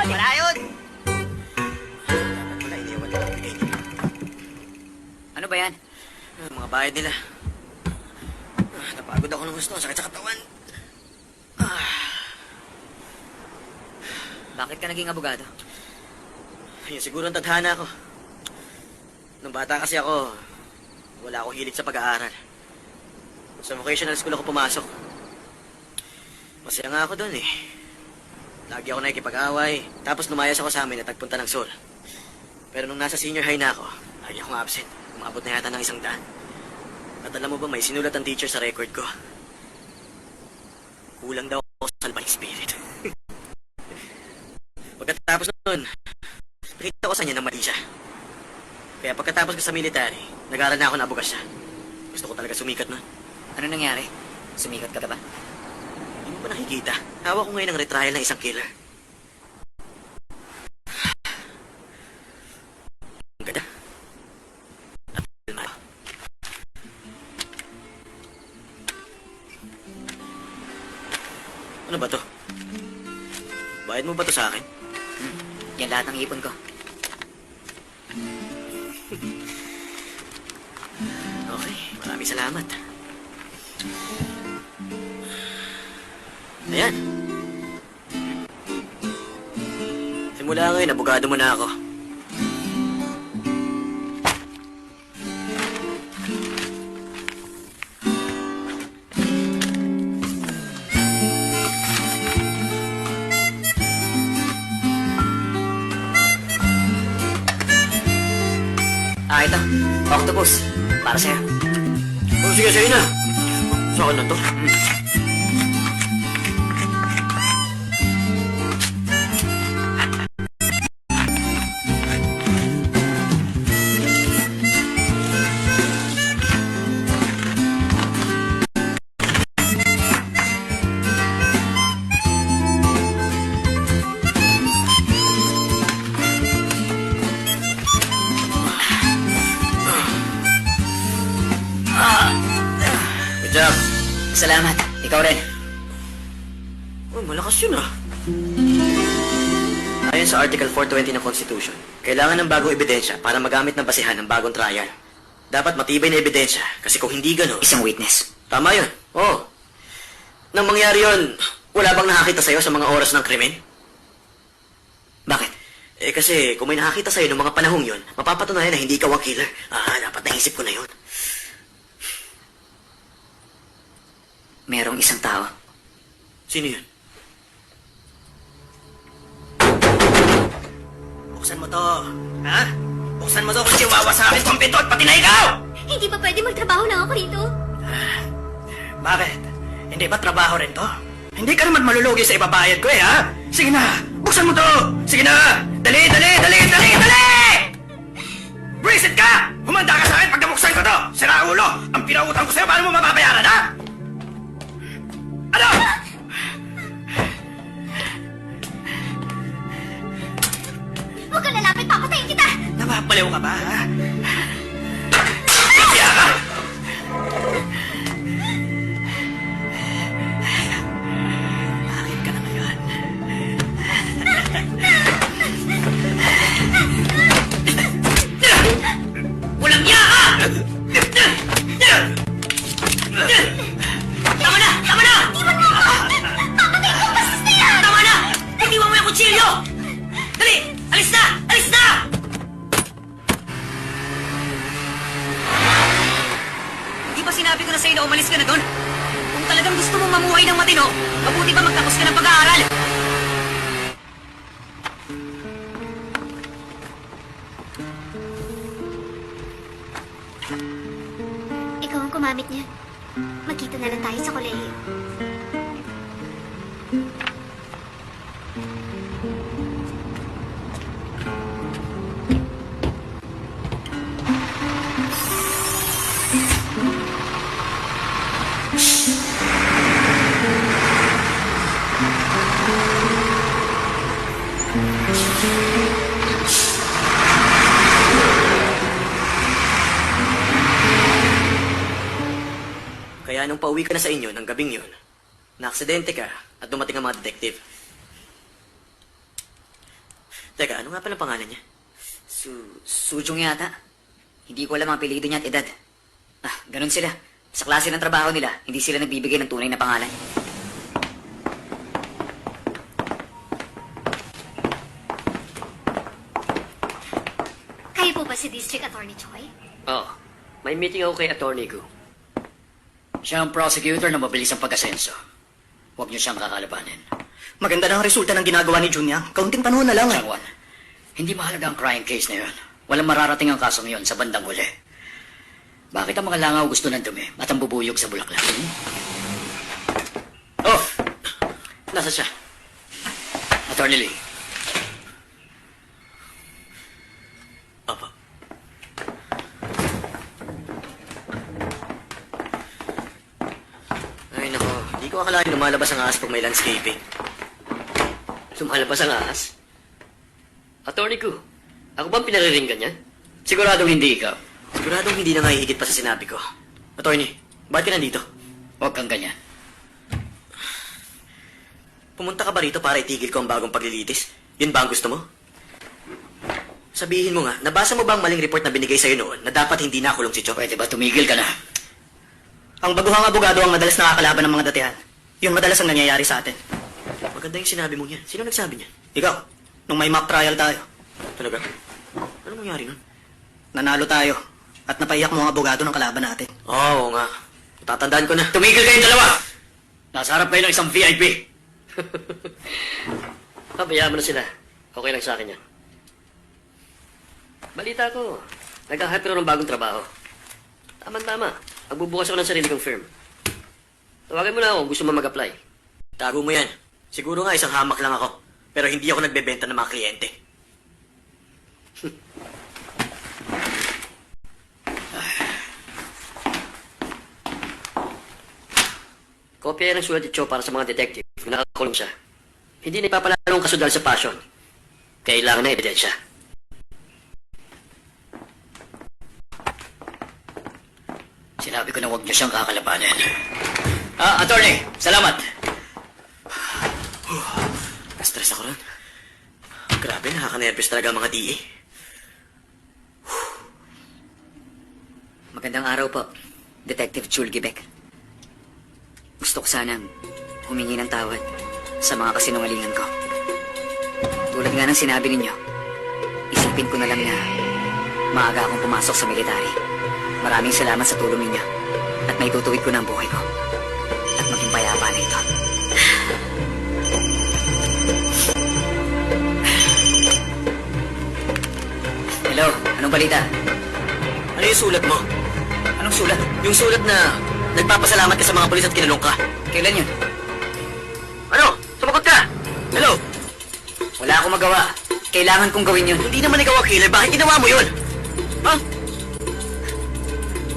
Wala yun. Wala, iniwan nila ang bigay nila. Ano ba yan? Mga bayad nila. Napagod ako ng gusto. Sakit sa katawan. Bakit ka naging abogado? Yun siguro ang tadhana ko. Nung bata kasi ako, wala akong hilig sa pag-aaral. Sa vocational school ako pumasok. Masaya nga ako doon eh. Lagi ako nakikipag-away. Tapos lumayas ako sa amin at nagpunta ng Seoul. Pero nung nasa senior high na ako, lagi akong absent. Umabot na yata ng 100. At alam mo ba, may sinulat ang teacher sa record ko. Kulang daw ako sa salbahing spirit. Pagkatapos nun, nakita ko sa niya na mali siya. Kaya pagkatapos ko sa military, nag-aaral na ako na abogasya. Gusto ko talaga sumikat nun. Ano nangyari? Sumikat ka ba? Hindi mo ba nakikita? Hawak ko ngayon ang retrial ng isang killer. Ang ganda. At kalma. Ano ba to? Bayad mo ba to sa akin? Yan lahat ng ipon ko. Okay, maraming salamat. Ayan. Simula ngayon, abogado mo na ako. Ito. Octopus. Para sa'yo. Oh, sige, sa'yo na. Sa akin na to. Good job. Salamat. Ikaw rin. Oh, malakas yun ah. Ayon sa Article 420 ng Constitution, kailangan ng bagong ebidensya para magamit ng basihan ng bagong trial. Dapat matibay na ebidensya kasi kung hindi gano'n... Isang witness. Tama yun. Oo. Nang mangyari yun, wala bang nakakita sa'yo sa mga oras ng krimen? Bakit? Eh kasi kung may nakakita sa'yo ng mga panahong yun, mapapatunayan na hindi ikaw ang killer. Dapat naisip ko na yun. Merong isang tao. Sino yun? Buksan mo to. Ha? Buksan mo to kung chihuahua sa akin, kumpito at pati na ikaw! Hindi ba pwede magtrabaho lang ako rito? Bakit? Hindi ba trabaho rin to? Hindi ka naman malulugi sa ibabayad ko eh, ha? Sige na! Buksan mo to! Sige na! Dali, dali, dali, dali, dali! Bracelet ka! Humanda ka sa akin pag nabuksan ko to! Sira ulo! Ang pinautang ko sa'yo, paano mo mapapayaran, ha? Ano? Huwag kang lalapit, papatayin kita! Napapaliw ka ba, ha? Kaya ka! Bakit ka na ngayon? Walang iya ka! Tama na! Tama na! Iwan mo ako! Papatayin ko! Bastos na yan! Tama na! Itiwan mo yung kutsilyo! Dali! Alis na! Alis na! Di ba sinabi ko na sa'yo na umalis ka na doon? Kung talagang gusto mong mamuhay ng matino, mabuti ba magtapos ka ng pag-aaral? Ikaw ang kumamit niya. Magkita na lang tayo sa kolehiyo. Kaya nung pauwi ka na sa inyo ng gabing yun, naaksidente ka at dumating ang mga detective. Teka, ano nga pala pangalan niya? Sujong yata. Hindi ko alam ang apelido niya at edad. Ganun sila. Sa klase ng trabaho nila, hindi sila nagbibigay ng tunay na pangalan. Kayo po ba si District Attorney Choi? Oo. May meeting ako kay Attorney Gu. Siya ang prosecutor na mabilis ang pag-asenso. Huwag niyo siyang kakalabanin. Maganda na ang resulta ng ginagawa ni Junyang. Kaunting panahon na lang eh. Changwan, hindi mahalaga ang crime case na yun. Walang mararating ang kaso ngayon sa bandang huli. Bakit ang mga langaw gusto ng dumi at ang bubuyog sa bulaklak? Oh! Nasa siya? Attorney Lee, Opo. Ay, nako. Hindi ko akalain lumalabas ang ahas pag may landscaping. Lumalabas ang ahas. Attorney ko, ako bang pinariringgan niya? siguradong hindi ikaw. Siguradong hindi na nga hihigit pa sa sinabi ko. Attorney, bakit ka nandito? Huwag kang ganyan. Pumunta ka ba rito para itigil ko ang bagong paglilitis? Yun ba ang gusto mo? Sabihin mo nga, nabasa mo ba ang maling report na binigay sa'yo noon na dapat hindi nakulong si Chop? Pwede ba tumigil ka na? Ang baguhang abogado ang madalas nakakalaban ng mga datihan. Yun madalas ang nangyayari sa atin. Maganda yung sinabi mo yan. Sino nagsabi niyan? Ikaw, nung may mock trial tayo, Talaga? Ano nangyari nun? nanalo tayo at napaiyak mo ang abogado ng kalaban natin. Oo nga. Tatandaan ko na. Tumigil kayong dalawa! Nasa harap kayo ng isang VIP. Pabayaan mo na sila. Okay lang sa akin yan. Balita ko, naghahanap ka ng bagong trabaho. Tama-tama. Magbubukas ako ng sarili kong firm. Tawagin mo na ako kung gusto mo mag-apply. Tago mo yan. Siguro nga isang hamak lang ako. Pero hindi ako nagbebenta ng mga kliyente. Kopya yan ng sulat ni Cho para sa mga detective kung nakakulong siya. Hindi na ipapalalo ang kaso dahil sa passion. Kailangan na ebidensya. Sinabi ko na huwag niyo siyang kakalabanin. Attorney, salamat. Na-stress ako ron. Grabe, nakaka-nervous talaga ang mga DA. Magandang araw po, Detective Chul Gibek. Gusto ko sanang humingi ng tawad sa mga kasinungalingan ko. Tulad nga ng sinabi ninyo, isipin ko na lang na maaga akong pumasok sa military. Maraming salamat sa tulong ninyo at may tutuwid ko ng buhay ko at maging payapa na ito. Hello, anong balita? Ano yung sulat mo? Anong sulat? Yung sulat na nagpapasalamat ka sa mga pulis at kinulong ka. Kailan yun? Ano? Sumagot ka! Hello? Wala akong magawa. Kailangan kong gawin yun. Hindi naman ikaw ang killer. Bakit ginawa mo yun? Ha?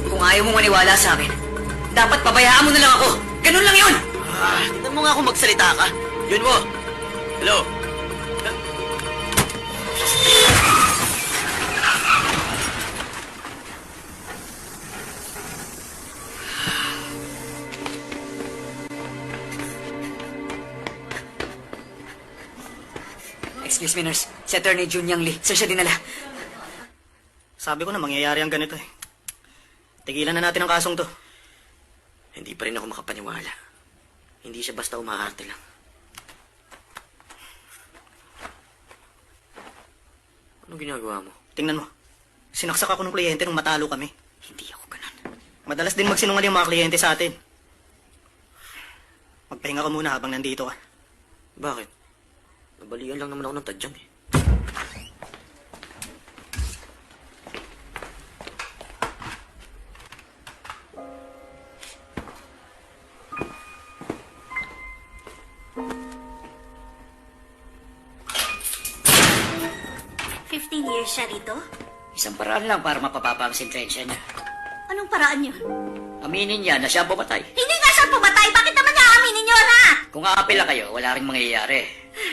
Kung ayaw mo maniwala sa akin, dapat pabayaan mo na lang ako. Ganun lang yun! Tignan mo nga kung magsalita ka. Yun mo. Hello? Excuse me, nurse. Si Attorney Junyang Lee. Saan siya dinala? Sabi ko na mangyayari ang ganito eh. Tigilan na natin ang kasong to. Hindi pa rin ako makapaniwala. Hindi siya basta umaarte lang. Anong ginagawa mo? Tingnan mo. Sinaksak ako ng kliyente nung matalo kami. Hindi ako ganun. Madalas din magsinungaling yung mga kliyente sa atin. Magpahinga ka muna habang nandito ka. Bakit? Nabalian lang naman ako ng tadyang eh. Years siya rito? Isang paraan lang para mapapapa ang sentensya niya. Anong paraan yun? Aminin niya na siya ang pumatay. Hindi nga siya pumatay! Bakit naman niya aaminin yun, ha? Kung aapela kayo, wala rin mangyayari.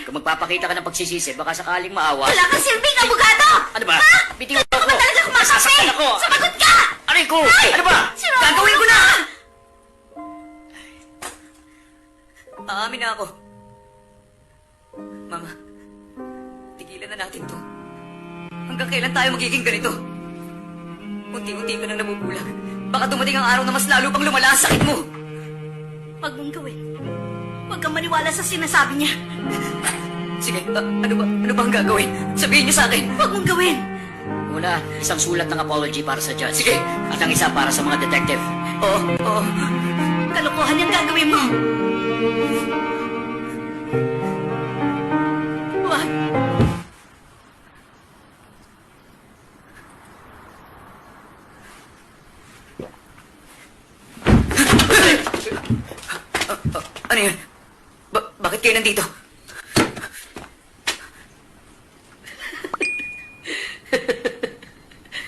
Kung magpapakita ka ng pagsisisi, baka sakaling maawa. Wala kang silbing abogado! Ano ba? Ha? Bitiw Hindi ako. ka ba talaga kumakape? Nasasaktan ako. Sumagot ka! Aray ko! Ay! Ano ba? Sinungaling Gagawin ko na! Aamin na ako. Mama, tigilan na natin to. Hanggang kailan tayo magiging ganito? Unti-unti ka nang nabubulag. Baka dumating ang araw na mas lalo pang lumala ang sakit mo. Huwag mong gawin. Huwag kang maniwala sa sinasabi niya. Sige, ano ba ang gagawin? Sabihin niyo sa akin. Huwag mong gawin. Una, isang sulat ng apology para sa judge. Sige. At ang isa para sa mga detective. Oo, oo. Kalokohan yung gagawin mo. Ano yun? Bakit kayo nandito?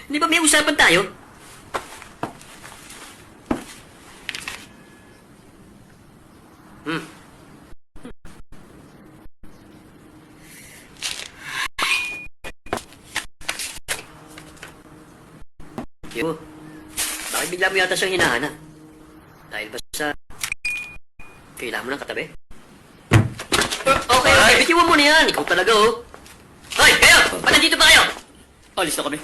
Di ba may usapan tayo? Yo, bakit bigla mo yata siyang hinahanap? Dahil ba sa... Kailangan mo ng katabi? Okay, bitiwan mo na yan. Ikaw talaga, oh. Hoy, kayo! Ba't nandito ba kayo? Alis na kami.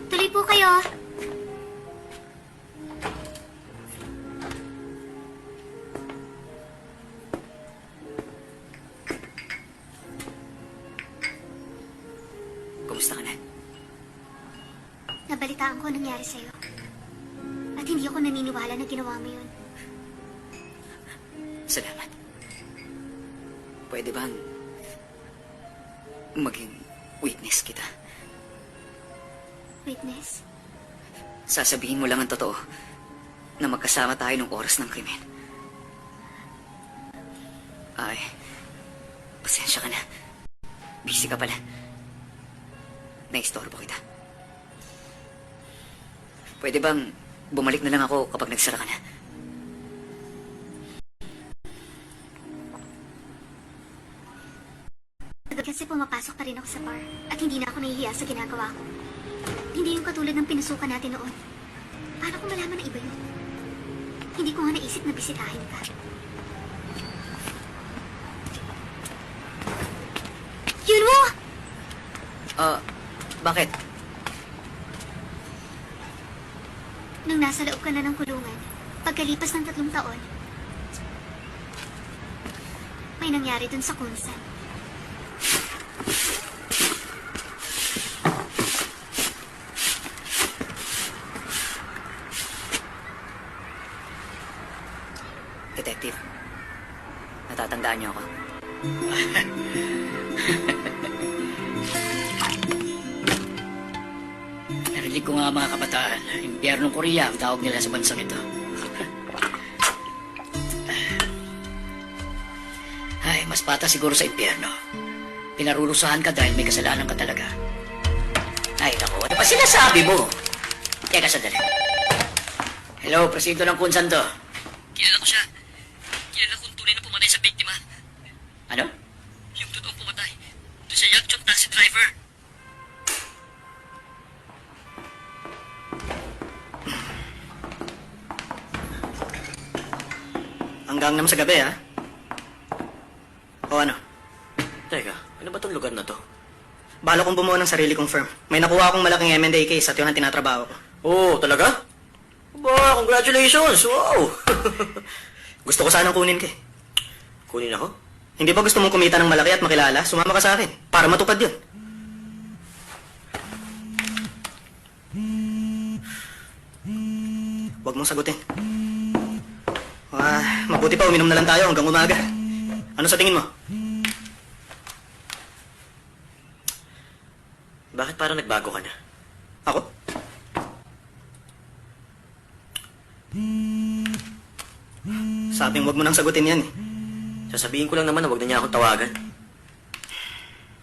Tuloy po kayo. Kumusta ka na? Nabalitaan ko ang nangyari sa'yo. At hindi ako naniniwala na ginawa mo yun. Salamat. Pwede bang maging witness kita? Witness? Sasabihin mo lang ang totoo na magkasama tayo nung oras ng krimen. Ay, pasensya ka na. Busy ka pala. Naistorbo kita. Pwede bang bumalik na lang ako kapag nagsara ka na? Kasi pumapasok pa rin ako sa bar at hindi na ako nahihiya sa ginagawa ko. Hindi yung katulad ng pinusukan natin noon. Paano ko malaman na iba yun? Hindi ko nga naisip na bisitahin ka. Yun mo! Bakit? Nung nasa loob ka na ng kulungan, pagkalipas ng 3 taon, may nangyari dun sa kunsan. Detective, natatandaan niyo ako. Narinig ko nga mga kabataan, impyernong Korea ang tawag nila sa bansang ito. Ay, mas pata siguro sa impyerno. Pinarurusahan ka dahil may kasalanan ka talaga. Ay, naku, ano ba sinasabi mo? Teka, sandali. Hello, presinto ng kunsan to. Kilala ko siya. Kilala kong tunay na pumatay sa biktima. Ano? Yung totoong pumatay. Doon sa Yakchon taxi driver. Hanggang naman sa gabi, ha? O ano? Teka, ano ba tong lugar na to? Bala kong bumuo ng sarili kong firm. May nakuha akong malaking M&A case at yun ang tinatrabaho ko. Oh, talaga? Ba, congratulations! Wow! Gusto ko sanang kunin ka eh. Kunin ako? Hindi ba gusto mong kumita ng malaki at makilala? Sumama ka sa akin para matupad yun. Huwag mong sagutin. Mabuti pa uminom na lang tayo hanggang umaga. Ano sa tingin mo? Bakit parang nagbago ka na? Ako? Sabing huwag mo nang sagutin yan eh. Sasabihin ko lang naman na huwag na niya akong tawagan.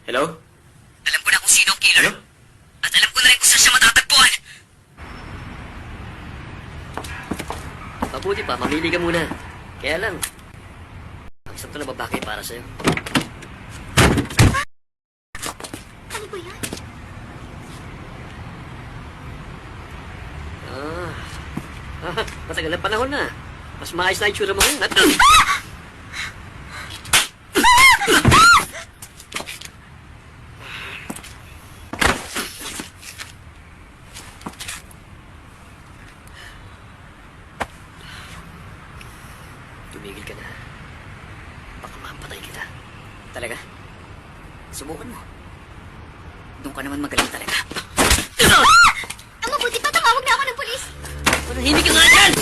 Hello? Alam ko na kung sino ang killer. Ano? At alam ko na rin kung saan siya matatagpuan. Mabuti pa, mamili ka muna. Kaya lang, ang sakto na babaki para sa'yo. Ano ba yan? Matagal na panahon na. Mas maayos na itsura mo ngayon. At... Tumigil ka na. Baka mapatay kita. Talaga? Subukan mo. Doon ka naman magaling talaga. Ang mabuti pa, tumawag na ako ng polis. Manahimik ka nga dyan!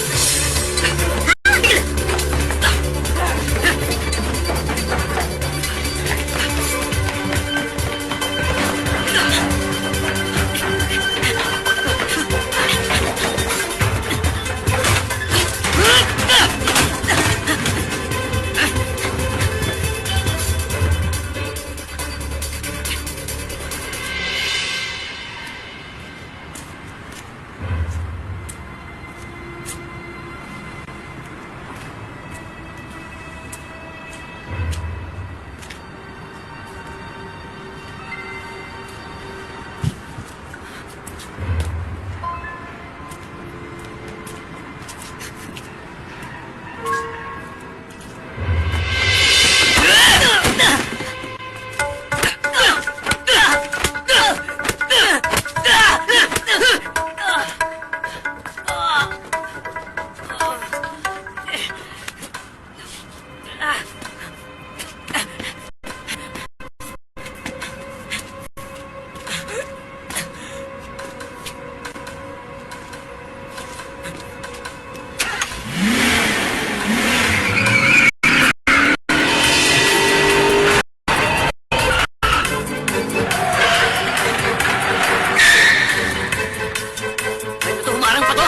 Ay, ito, humarang pa to!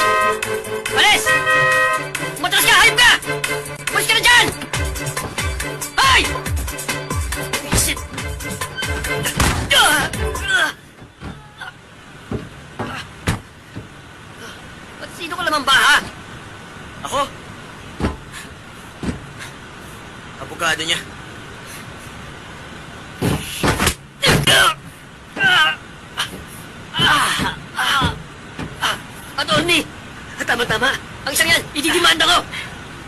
Alis! Matras ka! Hayop ka! Malis ka na dyan! Ay! Visit! Ba't sino ka naman ba, ha? Ako? Abogado niya. Attorney! Tama-tama! Ang isang yan, ididimanda ko!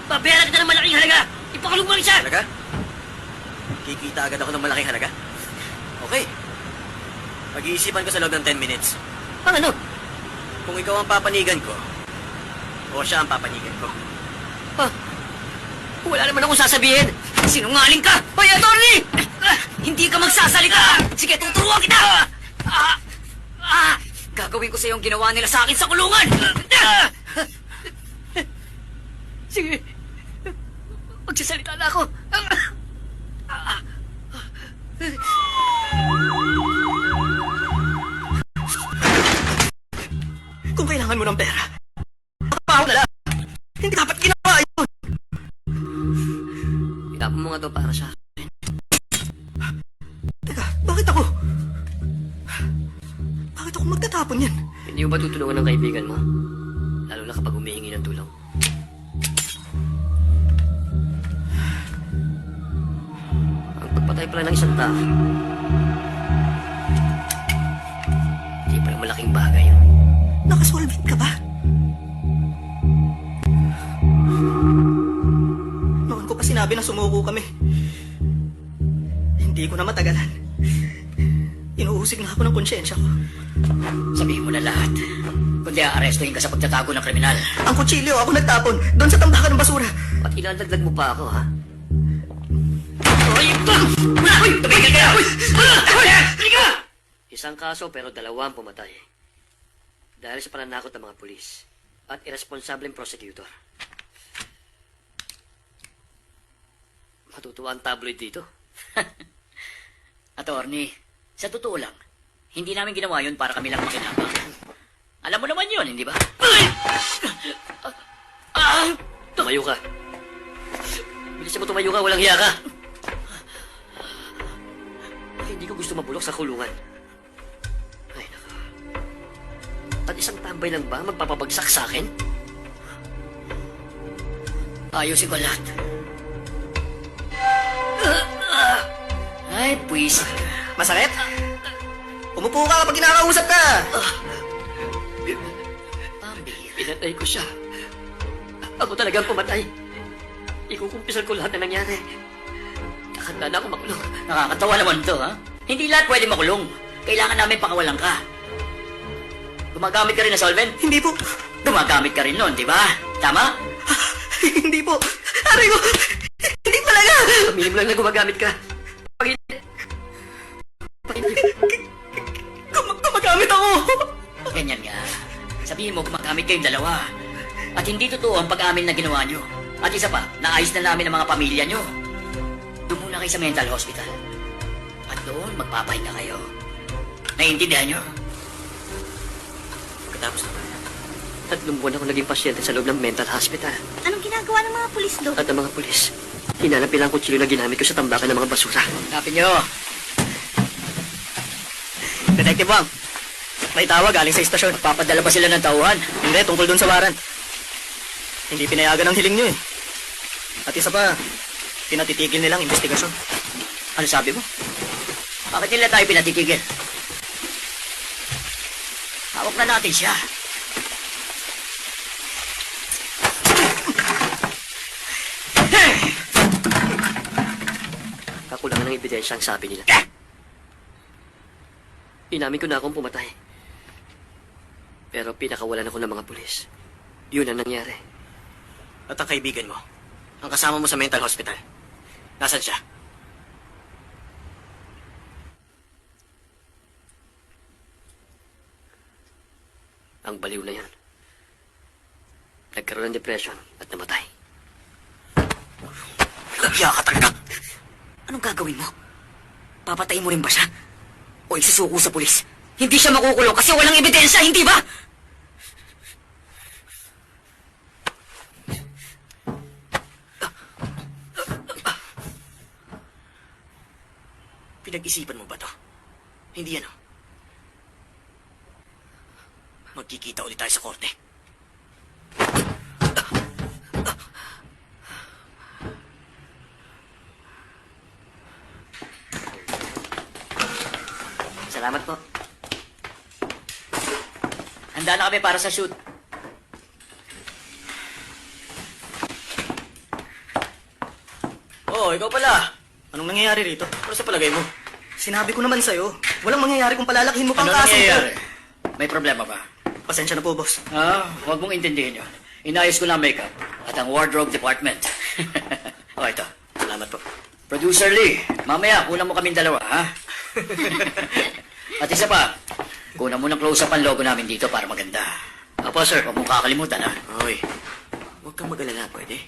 Babayaran kita ng malaking halaga! Ipakulong mo lang siya! Talaga? Kikita agad ako ng malaking halaga? Okay. Pag-iisipan ko sa loob ng 10 minutes. Ang ano? Kung ikaw ang papanigan ko, o siya ang papanigan ko. Ah, wala naman akong sasabihin! Sinungaling ka! Hoy, attorney! Hindi ka magsasalita! Sige, tuturuan kita! Gagawin ko sa yung ginawa nila sa akin sa kulungan! Sige, magsasalita na ako! Kung kailangan mo ng pera, trabaho na lang. Hindi dapat ginawa yun. Itapon mo nga to para sa akin. Teka, bakit ako? Bakit ako magtatapon yan? Hindi mo ba tutulungan ng kaibigan mo? Lalo na kapag humihingi ng tulong. Ang pagpatay pala ng isang tao. Hindi pala malaking bagay yun. Nakasolvent ka ba? Noon ko pa sinabi na sumuko kami. Hindi ko na matagalan. Inuusig na ako ng konsyensya ko. Sabihin mo na lahat. Kundi aarestuhin ka sa pagtatago ng kriminal. Ang kutsilyo ako nagtapon doon sa tambakan ng basura. At ilalaglag mo pa ako, ha? Hoy! Hoy! Tumigil ka! Hoy! Hoy! ka! Isang kaso pero dalawa ang pumatay. Dahil sa pananakot ng mga pulis at irresponsableng prosecutor. Matutuwa ang tabloid dito. Attorney, sa totoo lang, hindi namin ginawa yun para kami lang makinabang. Alam mo naman yun, hindi ba? Tumayo ka. Bilisan mo tumayo ka, walang hiya ka. Hindi ko gusto mabulok sa kulungan. Ay, naka. At isang tambay lang ba magpapabagsak sa akin? Ayusin ko lahat. Ay, puwis. Masakit? Umupo ka kapag kinakausap ka. Pambihira. Pinatay ko siya. Ako talagang pumatay. Ikukumpisan ko lahat na nangyari. Nakanda na ako makulong. Nakakatawa naman to, ha? Hindi lahat pwede makulong. Kailangan namin pakawalan ka. Gumagamit ka rin ng solvent? Hindi po. Gumagamit ka rin nun, di ba? Tama? Hindi po. Aray ko. Hindi talaga. Pamilya mo lang na gumagamit ka. Pag hindi... Gumagamit ako. Ganyan nga. Sabihin mo, gumagamit kayong dalawa. At hindi totoo ang pag-amin na ginawa nyo. At isa pa, naayos na namin ang mga pamilya nyo. Doon muna kayo sa mental hospital. At doon, magpapahinga kayo. Naiintindihan nyo? Pagkatapos na. 3 buwan ako naging pasyente sa loob ng mental hospital. Anong ginagawa ng mga pulis doon? At ang mga pulis, hinanap nila ang kutsilyo na ginamit ko sa tambakan ng mga basura. Hanapin nyo! Detective Wang, may tawag galing sa istasyon. Papadala ba sila ng tauhan? Hindi, tungkol dun sa warrant. Hindi pinayagan ang hiling nyo eh. At isa pa, pinatitigil nilang investigasyon. Ano sabi mo? Bakit nila tayo pinatitigil? Hawak na natin siya. Kakulangan ng ebidensya ang sabi nila. Inamin ko na akong pumatay. Pero pinakawalan ako ng mga pulis. Yun ang nangyari. At ang kaibigan mo, ang kasama mo sa mental hospital, nasan siya? Ang baliw na yan. Nagkaroon ng depression at namatay. Kaya ka talaga. Anong gagawin mo? Papatayin mo rin ba siya? O isusuko sa pulis? Hindi siya makukulong kasi walang ebidensya, hindi ba? Pinag-isipan mo ba to? Hindi ano? Magkikita ulit tayo sa korte. Salamat po. Handa na kami para sa shoot. Oo, ikaw pala. Anong nangyayari rito? Ano sa palagay mo? Sinabi ko naman sa'yo, walang mangyayari kung palalakihin mo pang Ano kaso. nangyayari? May problema ba? Pasensya na po, boss. Huwag mong intindihin yun. Inayos ko na ang makeup at ang wardrobe department. O, ito. Salamat po. Producer Lee, mamaya, kunan mo kaming dalawa, ha? At isa pa, kunan mo ng close-up ang logo namin dito para maganda. Apo, sir. Huwag mong kakalimutan, ha? Oy, huwag kang mag-alala, pwede?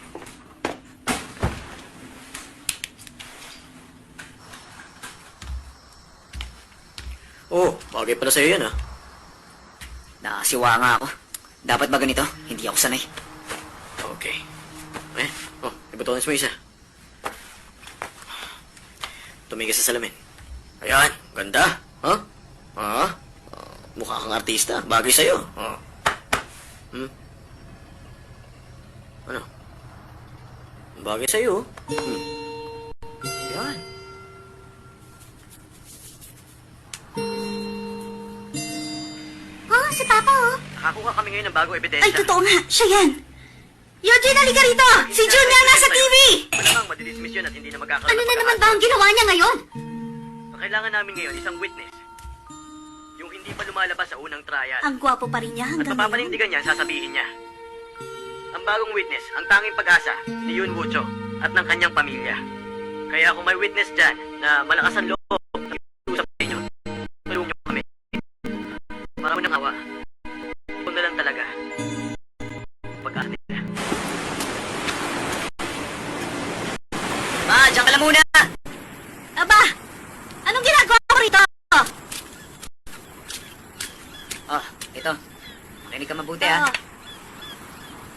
Oh, bagay pala sa'yo yan, ah. Nakasiwa nga ako. Dapat ba ganito? Hindi ako sanay. Okay. Eh, ibutones mo isa. Tumingin sa salamin. Ayan, ganda. Huh? Mukha kang artista. Bagay sa'yo. Ano? Bagay sa'yo. Ayan. Oh, si Papa oh. Nakakuha kami ngayon ng bagong Ay, ebidensya. totoo nga. Siya yan. Eugene, halika rito! Si June nga nasa TV! Malamang madidismiss yun at hindi na magkakaroon Ano ng na naman ba ang ginawa niya ngayon? Ang kailangan namin ngayon isang witness. Yung hindi pa lumalabas sa unang trial. Ang gwapo pa rin niya At hanggang ngayon. mapapanindigan niya, sasabihin niya. Ang bagong witness, ang tanging pag-asa ni Yun Wucho at ng kanyang pamilya. Kaya kung may witness dyan na malakas ang loob na usap sa inyo, tulungan niyo kami. Para mo nang hawa. Ito na lang talaga. Pag-asa nila. Ma, diyan ka lang muna! Aba! Anong ginagawa ko rito? Oh, ito. Makinig ka mabuti, ha? Oh,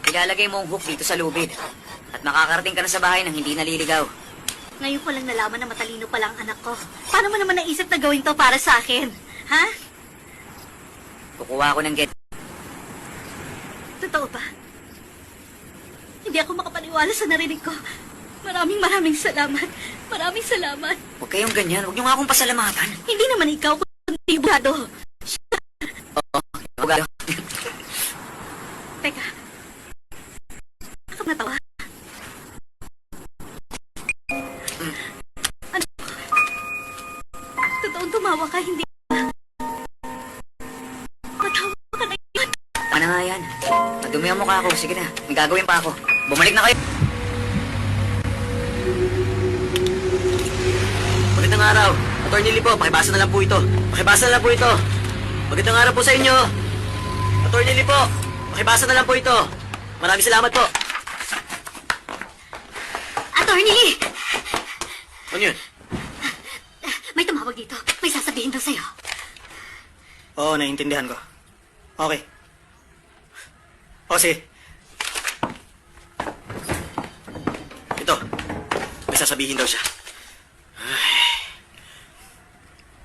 Ilalagay mo ang hook dito sa lubid. At makakarating ka na sa bahay nang hindi naliligaw. ngayon ko lang nalaman na matalino pala ang anak ko. Paano mo naman naisip na gawin to para sa akin? Ha? Kukuha ko ng get. Totoo ba? Hindi ako makapaniwala sa narinig ko. Maraming salamat. Maraming salamat. Huwag kayong ganyan. Huwag niyo nga akong pasalamatan. Hindi naman ikaw, kundi Bugado. Huwag. Teka. Tumawa ka, hindi ba? Matawa ka na yun. Ano nga yan? Madumi ang mukha ko. Sige na, may gagawin pa ako. Bumalik na kayo. Magandang araw. Attorney Lee po, pakibasa na lang po ito. Pakibasa na lang po ito. Magandang araw po sa inyo. Attorney Lee po, pakibasa na lang po ito. Maraming salamat po. Attorney Lee! Ano yun? May tumawag dito. May sasabihin daw sa'yo. Oo, naiintindihan ko. Okay. O, sige. Ito. May sasabihin daw siya.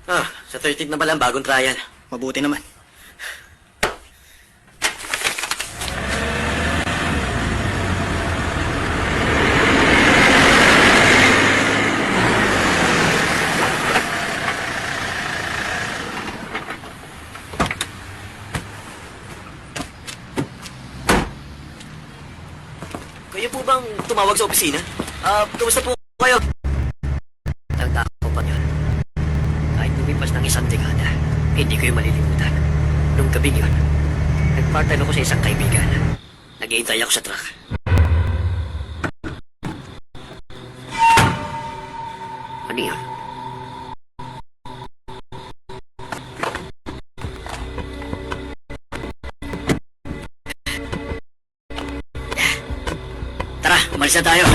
Ay. Sa 13th na pala ang bagong trial. Mabuti naman. Kayo po bang tumawag sa opisina? Kamusta po kayo? Tanda ko pa yun. Kahit lumipas ng isang dekada, hindi ko yung malilimutan. Nung gabing yun, nag-part-time ako sa isang kaibigan. Nag-iintay ako sa truck. Ano yun? Tara, umalis na tayo.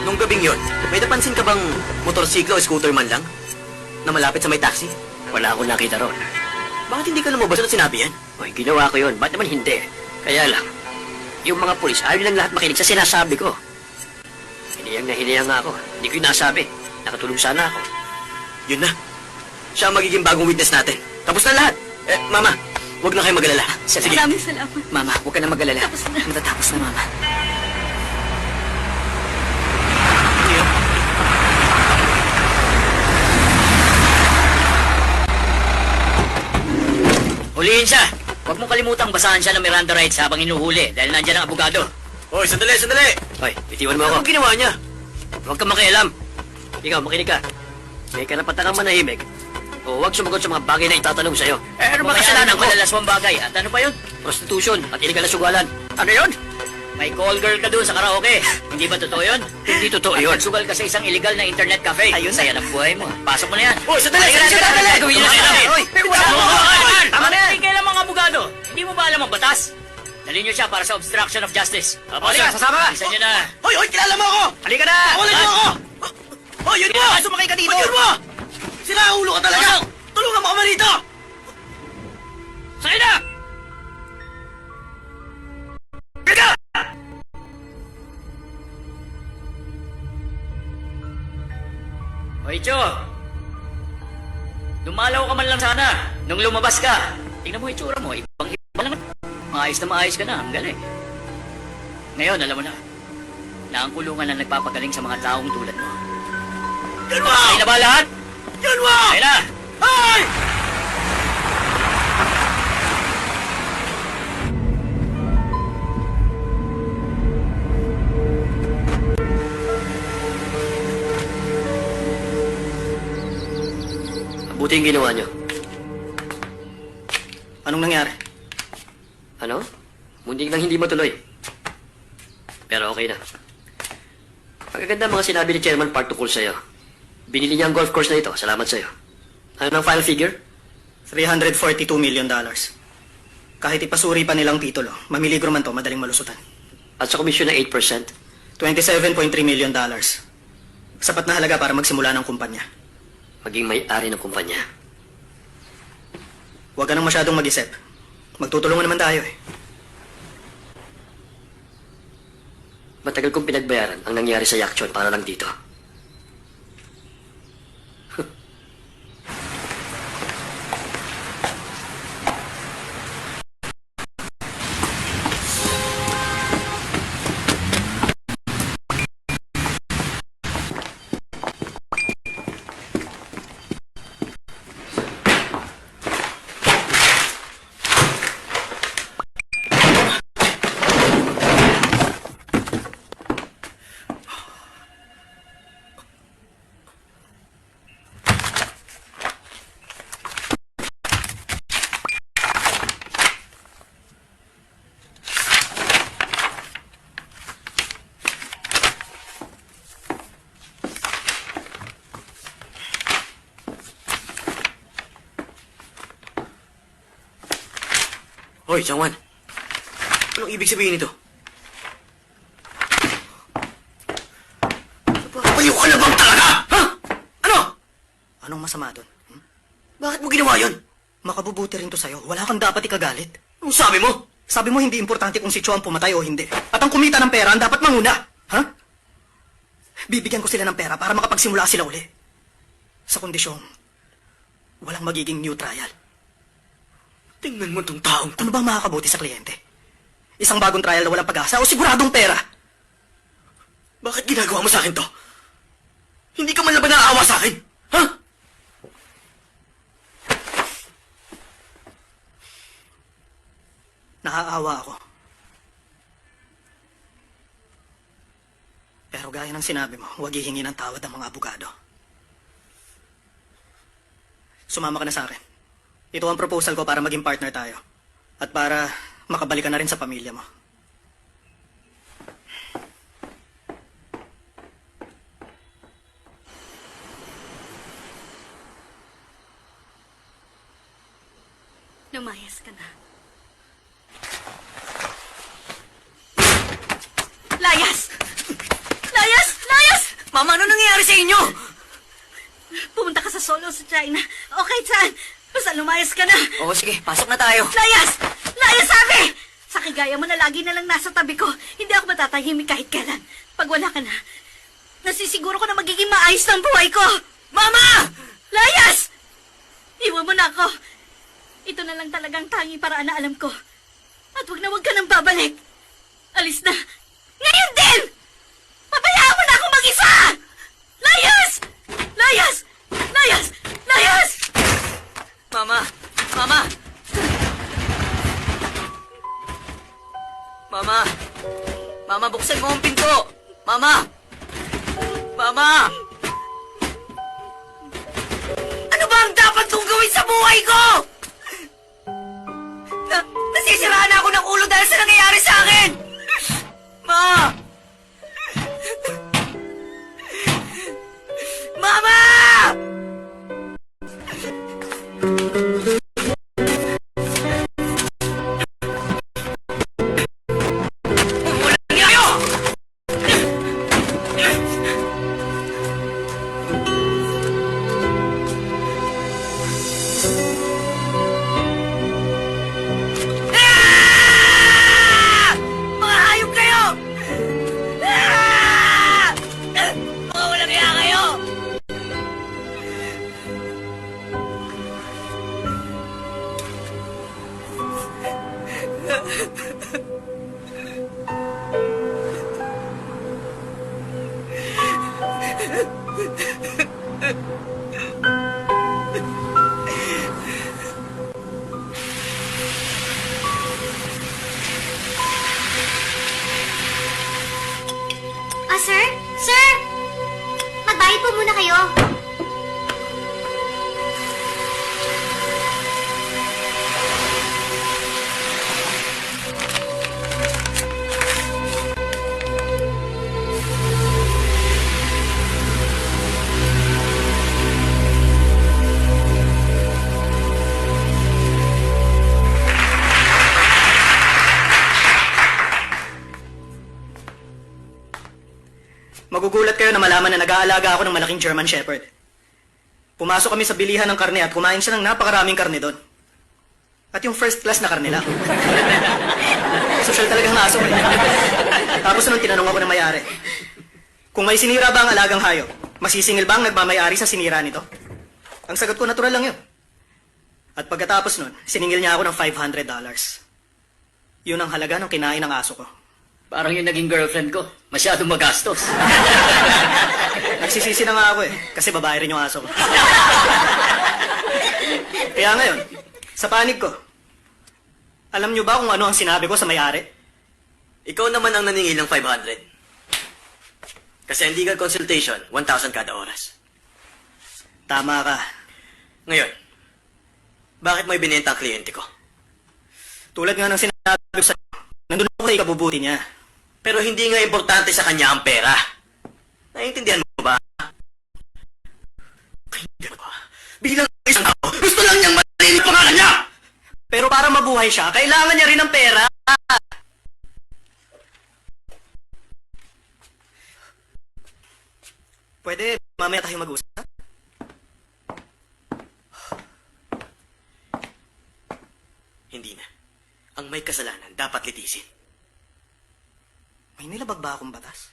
Nung gabing yon, may napansin ka bang motorsiklo o scooter man lang? Na malapit sa may taxi? Wala akong nakita ron. Bakit hindi ka lumabas at sinabi yan? Oy, ginawa ko yun. Ba't naman hindi? Kaya lang, yung mga pulis, ayaw nilang lahat makinig sa sinasabi ko. Hiniyang na hiniyang nga ako. Hindi ko yung nasabi. Nakatulong sana ako. Yun na. Siya ang magiging bagong witness natin. Tapos na lahat. Mama, huwag na kayo mag-alala. Sige. Maraming salamat. Mama, huwag ka na mag-alala. Tapos na. Matatapos na, Mama. Ano yun? Huliin siya! Huwag mong kalimutang basahan siya ng Miranda rights habang hinuhuli dahil nandyan ang abogado. Hoy, sandali, sandali! Hoy, bitiwan mo ako. Anong ginawa niya? Huwag kang makialam. Ikaw, makinig ka. May karapatan kang manahimik. O huwag sumagot sa mga bagay na itatanong sa'yo. ano ba kasalanan ko? Malalaswang bagay. At ano pa yun? Prostitution at illegal na sugalan. Ano yun? May call girl ka doon sa karaoke. Hindi ba totoo yun? Hindi totoo yun. At nagsugal ka sa isang illegal na internet cafe. Ayun, saya ng buhay mo. Pasok mo na yan. Hoy, sandali, Halika na, sandali! Gawin niyo na Tama sila. na, Hoy, wala mo! Tama na yan. Kailan mga abogado? Hindi mo ba alam ang batas? Dalhin niyo siya para sa obstruction of justice. Opo, sir, sasama ka. Isa niyo na. Hoy, hoy, kilala mo ako! Halika na! Kawalan mo ako! Hoy, yun mo! Kailangan sumakay ka dito. Hoy, yun mo! Sira ang ulo ka talaga! Tulungan mo kami rito! Sakay na! Biga! Hoy, Cho! Dumalaw ka man lang sana. Nung lumabas ka, tingnan mo yung itsura mo. Ibang-iba lang. Maayos na maayos ka na. Ang galing. Ngayon, alam mo na. Na ang kulungan na nagpapagaling sa mga taong tulad mo. Yun mo! Ay na ba lahat? Yun mo! Ay na! Hoy! Buti yung ginawa nyo. Anong nangyari? Ano? Munting nang hindi matuloy. Pero okay na. Magaganda ang mga sinabi ni Chairman Park tungkol sa'yo. Binili niya ang golf course na ito. Salamat sa'yo. Ano ang final figure? $342 million. Kahit ipasuri pa nilang titulo, mamiligro man to, madaling malusutan. At sa komisyon ng 8%, $27.3 million. Sapat na halaga para magsimula ng kumpanya. maging may-ari ng kumpanya. Huwag ka nang masyadong mag-isip. Magtutulungan naman tayo eh. Matagal kong pinagbayaran ang nangyari sa Yakchon para lang dito. Hoy, Changwan. Anong ibig sabihin nito? Napapaliw ka na bang talaga? Ha? Ano? Anong masama doon? Bakit mo ginawa yun? Makabubuti rin to sa'yo. Wala kang dapat ikagalit. Anong sabi mo? Sabi mo hindi importante kung si Cho ang pumatay o hindi. At ang kumita ng pera ang dapat manguna. Ha? Bibigyan ko sila ng pera para makapagsimula sila uli. Sa kondisyong, walang magiging new trial. Tingnan mo tong taong to. Ano ba makakabuti sa kliyente? Isang bagong trial na walang pag-asa o siguradong pera? Bakit ginagawa mo sa akin to? Hindi ka man lang ba naaawa sa akin? Ha? Naaawa ako. Pero gaya ng sinabi mo, huwag hihingi ng tawad ang mga abogado. Sumama ka na sa akin. Ito ang proposal ko para maging partner tayo. At para makabalikan na rin sa pamilya mo. Lumayas ka na. Layas! Layas! Layas! Mama, ano nangyayari sa inyo? Pumunta ka sa solo sa China. Okay, Chan. Basta lumayas ka na. Oo, sige, pasok na tayo. Layas! Layas, sabi! Sa kagaya mo na lagi na lang nasa tabi ko, hindi ako matatahimik kahit kailan. Pag wala ka na, nasisiguro ko na magiging maayos ng buhay ko. Mama! Layas! Iwan mo na ako. Ito na lang talagang tangi paraan na alam ko. At wag ka nang babalik. Alis na. Ngayon din! Pabayaan mo na ako mag-isa! Layas! Layas! Layas! Layas! Mama! Mama! Mama! Mama, buksan mo ang pinto! Mama! Mama! Ano ba ang dapat kong gawin sa buhay ko? Nasisiraan ako ng ulo dahil sa nangyayari sa akin! Ma! Mama! Mga hayop kayo! Mga walang iya kayo! Sir? Sir! Magbayad po muna kayo. Magugulat kayo na malaman na nag-aalaga ako ng malaking German Shepherd. Pumasok kami sa bilihan ng karne at kumain siya ng napakaraming karne doon. At yung first class na karne lang. Social talagang aso. Tapos nung tinanong ako ng may-ari, kung may sinira ba ang alagang hayop, masisingil ba ang nagmamayari sa sinira nito? Ang sagot ko, natural lang yun. At pagkatapos nun, siningil niya ako ng $500. Yun ang halaga ng kinain ng aso ko. Parang yung naging girlfriend ko. Masyadong magastos. Nagsisisi na nga ako kasi babae rin yung aso ko. Kaya ngayon, sa panig ko, alam niyo ba kung ano ang sinabi ko sa may-ari? Ikaw naman ang naningil ng 500. Kasi ang legal consultation, 1,000 kada oras. Tama ka. Ngayon, bakit mo ibinenta ang kliyente ko? Tulad nga ng sinabi ko sa nandun ako sa ikabubuti niya. Pero hindi nga importante sa kanya ang pera. Naiintindihan mo ba? Bilang isang tao, gusto lang niyang malinis pangalan niya! Pero para mabuhay buhay siya, kailangan niya rin ng pera. Pwede mamaya tayo mag-usap? Hindi na. Ang may kasalanan dapat litisin. May nilabag ba akong batas?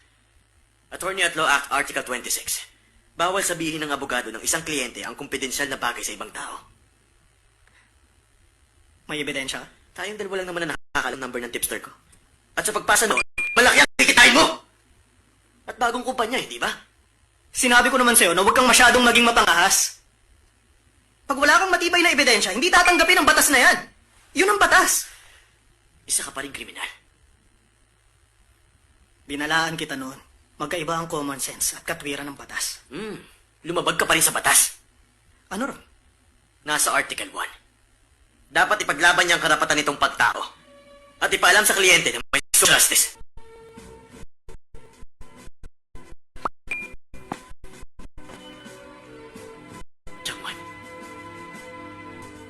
Attorney at Law Act Article 26. Bawal sabihin ng abogado ng isang kliyente ang kumpidensyal na bagay sa ibang tao. May ebidensya? Tayong dalawa lang naman ang nakakalang number ng tipster ko. At sa pagpasa noon, malaki ang kikitain mo! At bagong kumpanya, hindi ba? Sinabi ko naman sa'yo na huwag kang masyadong maging mapangahas. Pag wala kang matibay na ebidensya, hindi tatanggapin ang batas na yan. Yun ang batas. Isa ka pa rin kriminal. Binalaan kita noon. Magkaiba ang common sense at katwiran ng batas. Lumabag ka pa rin sa batas. Ano ron? Nasa Article 1. Dapat ipaglaban niya ang karapatan nitong pagtao. At ipaalam sa kliyente na may justice. Changman,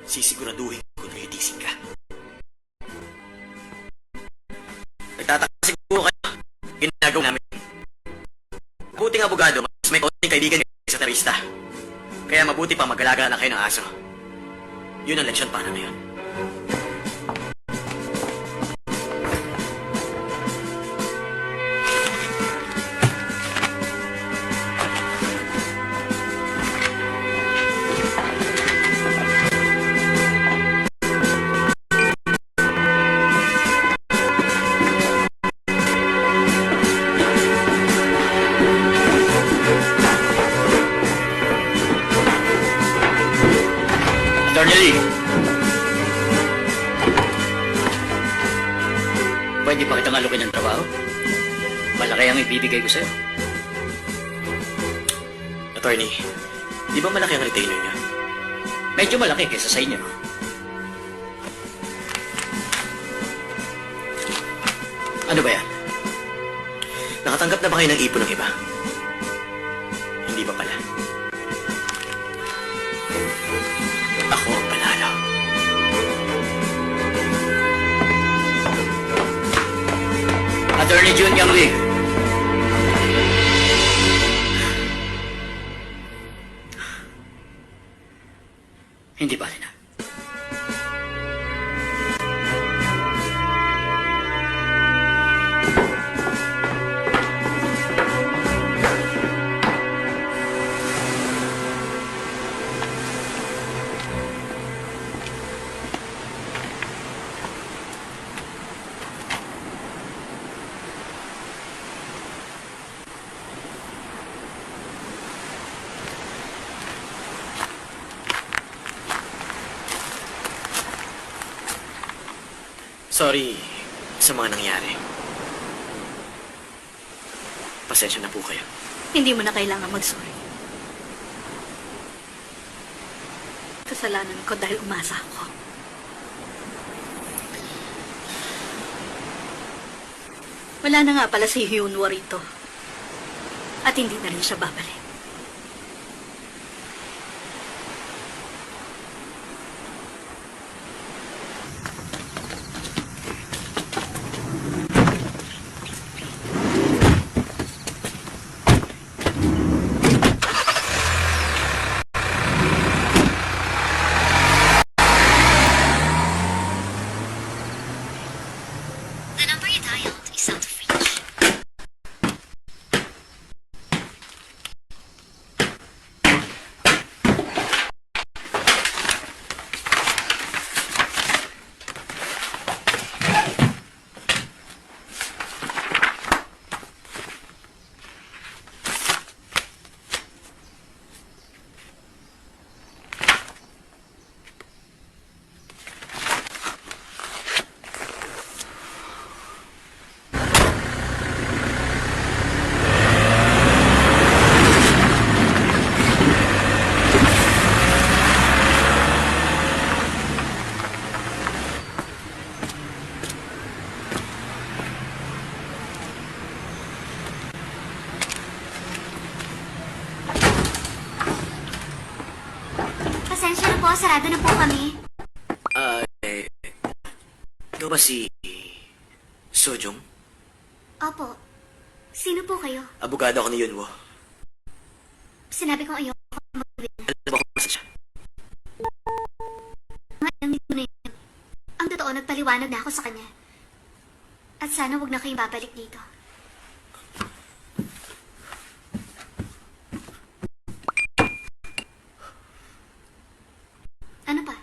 sisiguraduhin ko na litisin ka. Nagtataka siguro kayo, ginagawa namin. Mabuting abogado, mas may konting kaibigan sa terorista. Kaya mabuti pa mag-alaga na kayo ng aso. Yun ang leksyon para ngayon. Attorney Lee. Pwede pa kitang alukin ng trabaho? Malaki ang ibibigay ko sa'yo. Attorney, di ba malaki ang retainer niya? Medyo malaki kaysa sa inyo. Ano ba yan? Nakatanggap na ba kayo ng ipon ng iba? Hindi ba pala? Ako ang panalo. Attorney Jun Yang Lee. Hindi bali na. Sorry sa mga nangyari. Pasensya na po kayo. Hindi mo na kailangan mag-sorry. Kasalanan ko dahil umasa ako. Wala na nga pala si Hyunwoo rito. At hindi na rin siya babalik. The number you dialed is out of reach. Pasensya na po, sarado na po kami. Ikaw ba si... Sojong? Opo. Sino po kayo? Abogado ako ni Yunwo. Sinabi kong ayoko mag-win. Alam mo kung nasa siya? Mga ilang minuto na yun. Ang totoo, nagpaliwanag na ako sa kanya. At sana wag na kayong babalik dito. Ano pa?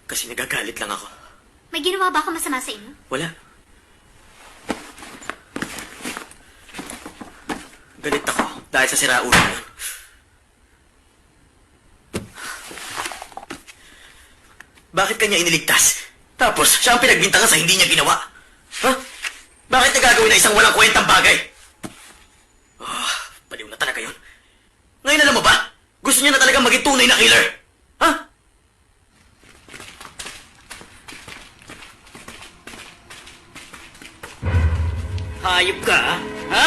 Kasi nagagalit lang ako. May ginawa ba ako masama sa inyo? Wala. Galit ako dahil sa siraulo na yun. Bakit kanya iniligtas? Tapos, siya ang pinagbintangan sa hindi niya ginawa. Ha? Bakit niya gagawin na isang walang kwentang bagay? Oh, baliw na talaga yun. Ngayon alam mo ba? Gusto niya na talagang maging tunay na killer. Ha? Hayop ka, ha?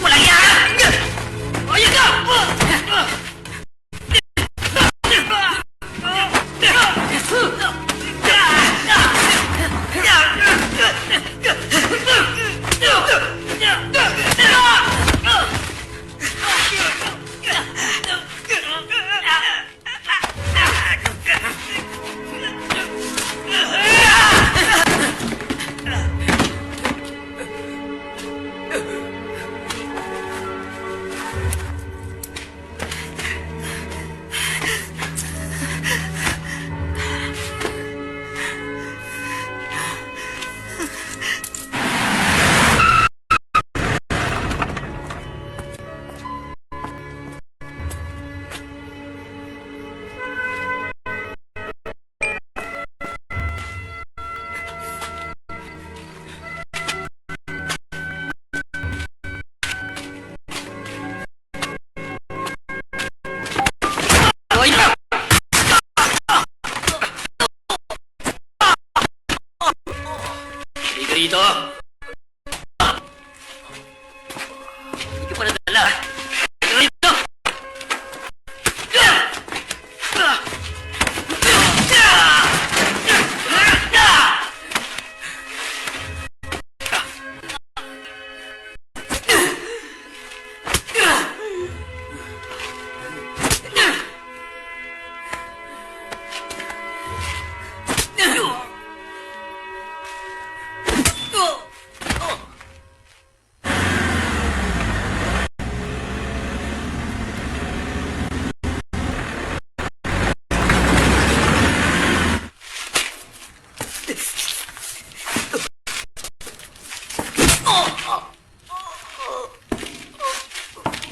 Walang yan! Hayop ka! Hindi ka rito. Hindi ka pa nadala. Hindi ka rito.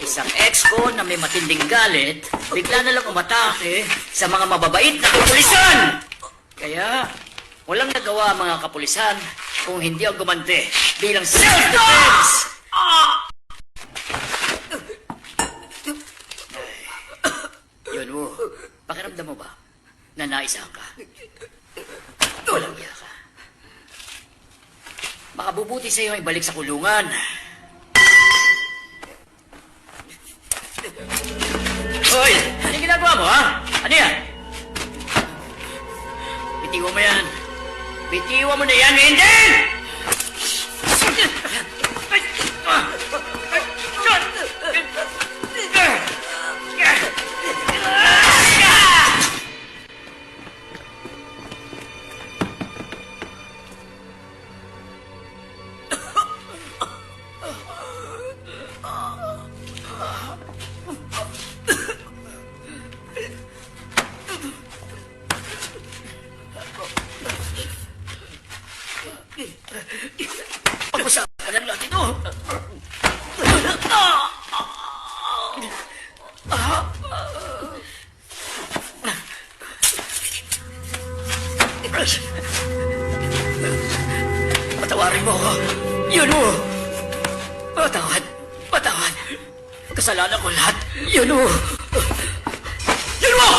Isang ex-con na may matinding galit, bigla na lang umatake sa mga mababait na kapulisan! Kaya, walang nagawa ang mga kapulisan kung hindi ang gumante bilang self-defense! Yun mo, pakiramdam mo ba na naisa ka? Walang iya ka. Makabubuti sa'yo ang ibalik sa kulungan. Hoy! Ano yung ginagawa mo, ha? Ano yan? Bitiwan mo yan. Bitiwan mo na yan, Enden! Pag-usapan lang natin ito. Patawarin mo ako. Yun mo. Patawad. Patawad. Kasalanan ko lahat. Yun mo. Yun mo!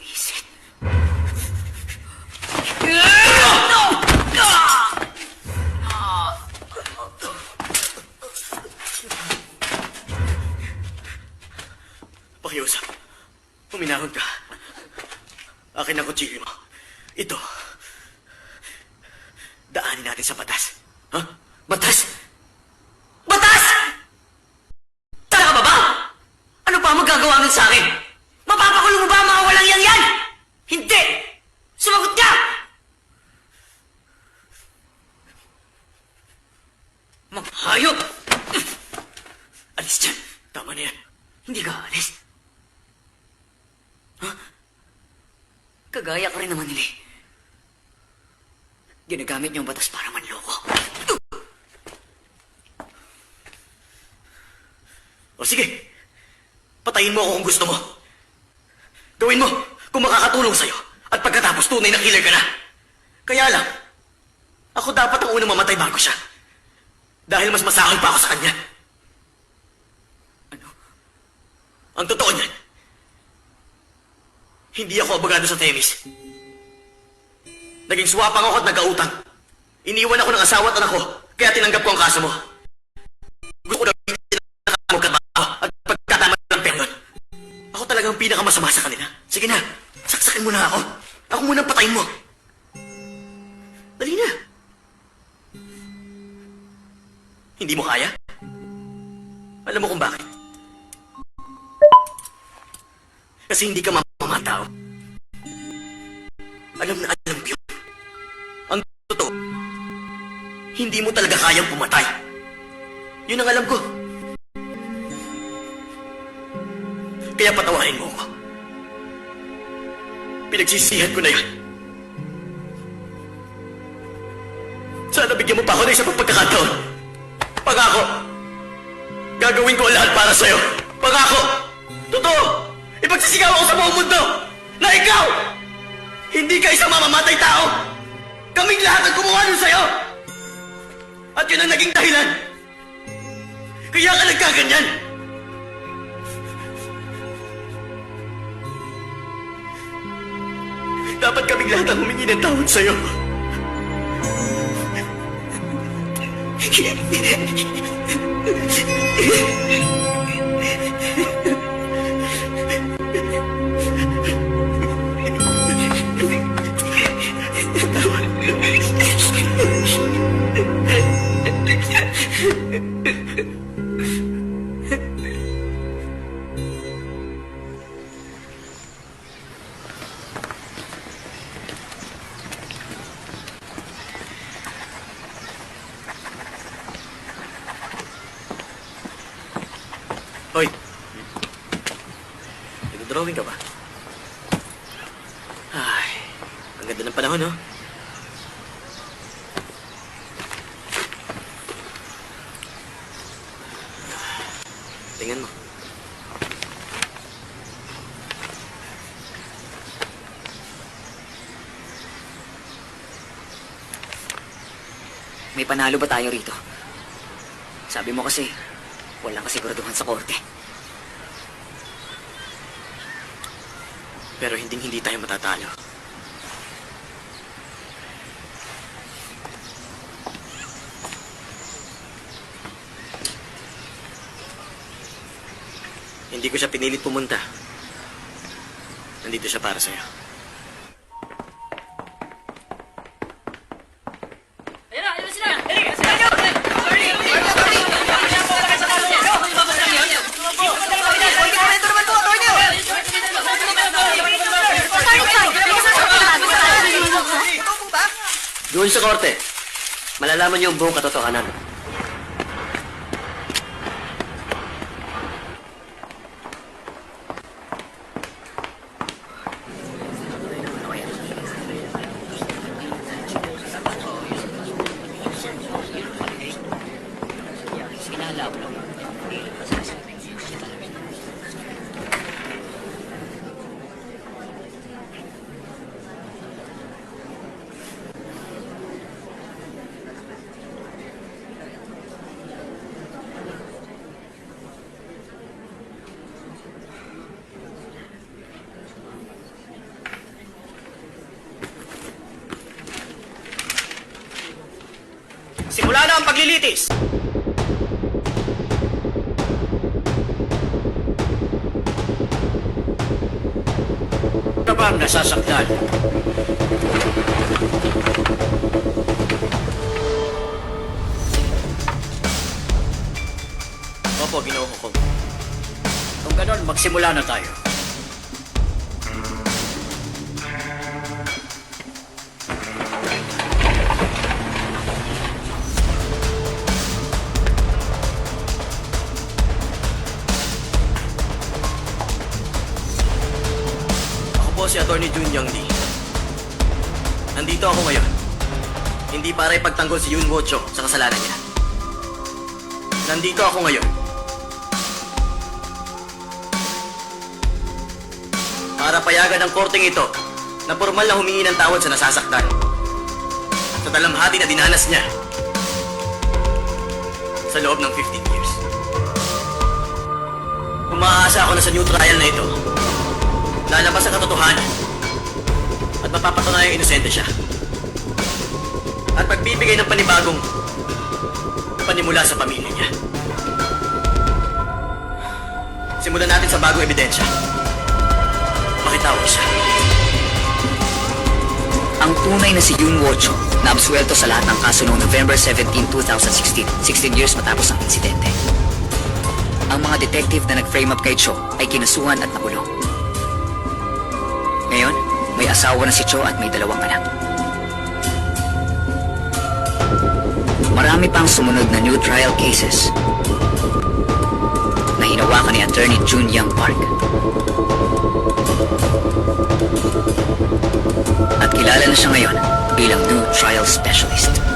Wisit. Pakiusap. Huminahon ka. Akin ang kutsilyo mo. Ito. Daanin natin sa batas. Ha? Batas? Batas! Tara ka ba ba? Ano pa ang magagawa nun sa akin? Mapapakulong mo ba ang mga walang yan? Hindi! Sumagot ka! Mga hayop! Alis dyan. Tama na yan. Hindi ka alis. Ha? Kagaya ka rin naman nila eh. Ginagamit niyo ang batas para manloko. O sige. Patayin mo ako kung gusto mo. Gawin mo kung makakatulong sa'yo. At pagkatapos tunay na killer ka na. Kaya lang, ako dapat ang unang mamatay bago siya. Dahil mas masakal pa ako sa kanya. Ano? Ang totoo niyan, hindi ako abogado sa Temis. Naging swapang ako at nagkautang. Iniwan ako ng asawa at anak ko, kaya tinanggap ko ang kaso mo. Gusto ko na magkatrabaho at pagkatama ng pera nun. Ako talagang pinakamasama sa kanila. Sige na, saksakin mo na ako. Ako muna ang patayin mo. Dali na. Hindi mo kaya? Alam mo kung bakit? Kasi hindi ka mamatao. Alam na alam ko yun. Ang totoo, hindi mo talaga kayang pumatay. Yun ang alam ko. Kaya patawarin mo ako. Pinagsisihan ko na yan. Sana bigyan mo pa ako ng isang pagkakataon. Pangako, gagawin ko ang lahat para sa'yo. Pangako, totoo, ipagsisigaw ako sa buong mundo na ikaw, hindi ka isang mamamatay tao. Kaming lahat ang gumawa nun sa'yo. At yun ang naging dahilan. Kaya ka nagkaganyan. Dapat kaming lahat ang humingi ng tawad sa'yo. Hoy, nag-drawing ka ba? Ay, ang ganda ng panahon, no? Tingnan mo. May panalo ba tayo rito? Sabi mo kasi, walang kasiguraduhan sa korte. Pero hindi tayo matatalo. Hindi ko siya pinilit pumunta. Nandito siya para sa'yo. Doon sa korte, malalaman niyo ang buong katotohanan. Simula na ang paglilitis! kang nasasaktan. Opo, Ginoo Hukom. Kung ganon, magsimula na tayo. Ako po si Atty. Jun Young Lee. Nandito ako ngayon. Hindi para ipagtanggol si Yun Wo Cho sa kasalanan niya. Nandito ako ngayon para payagan ng korteng ito na formal na humingi ng tawad sa nasasaktan sa dalamhati na dinanas niya sa loob ng 15 years. Umaasa ako na sa new trial na ito, lalabas ang katotohanan at mapapatunayang inosente siya. At magbibigay ng panibagong panimula sa pamilya niya. Simulan natin sa bagong ebidensya. Makitawag siya. Ang tunay na si Yun Wo Cho na absuelto sa lahat ng kaso noong November 17, 2016, 16 years matapos ang insidente. Ang mga detective na nag-frame up kay Cho ay kinasuhan at nakulong. Ngayon, may asawa na si Cho at may 2 anak. Marami pang sumunod na new trial cases na hinawakan ni Attorney Jun Young Park. At kilala na siya ngayon bilang new trial specialist.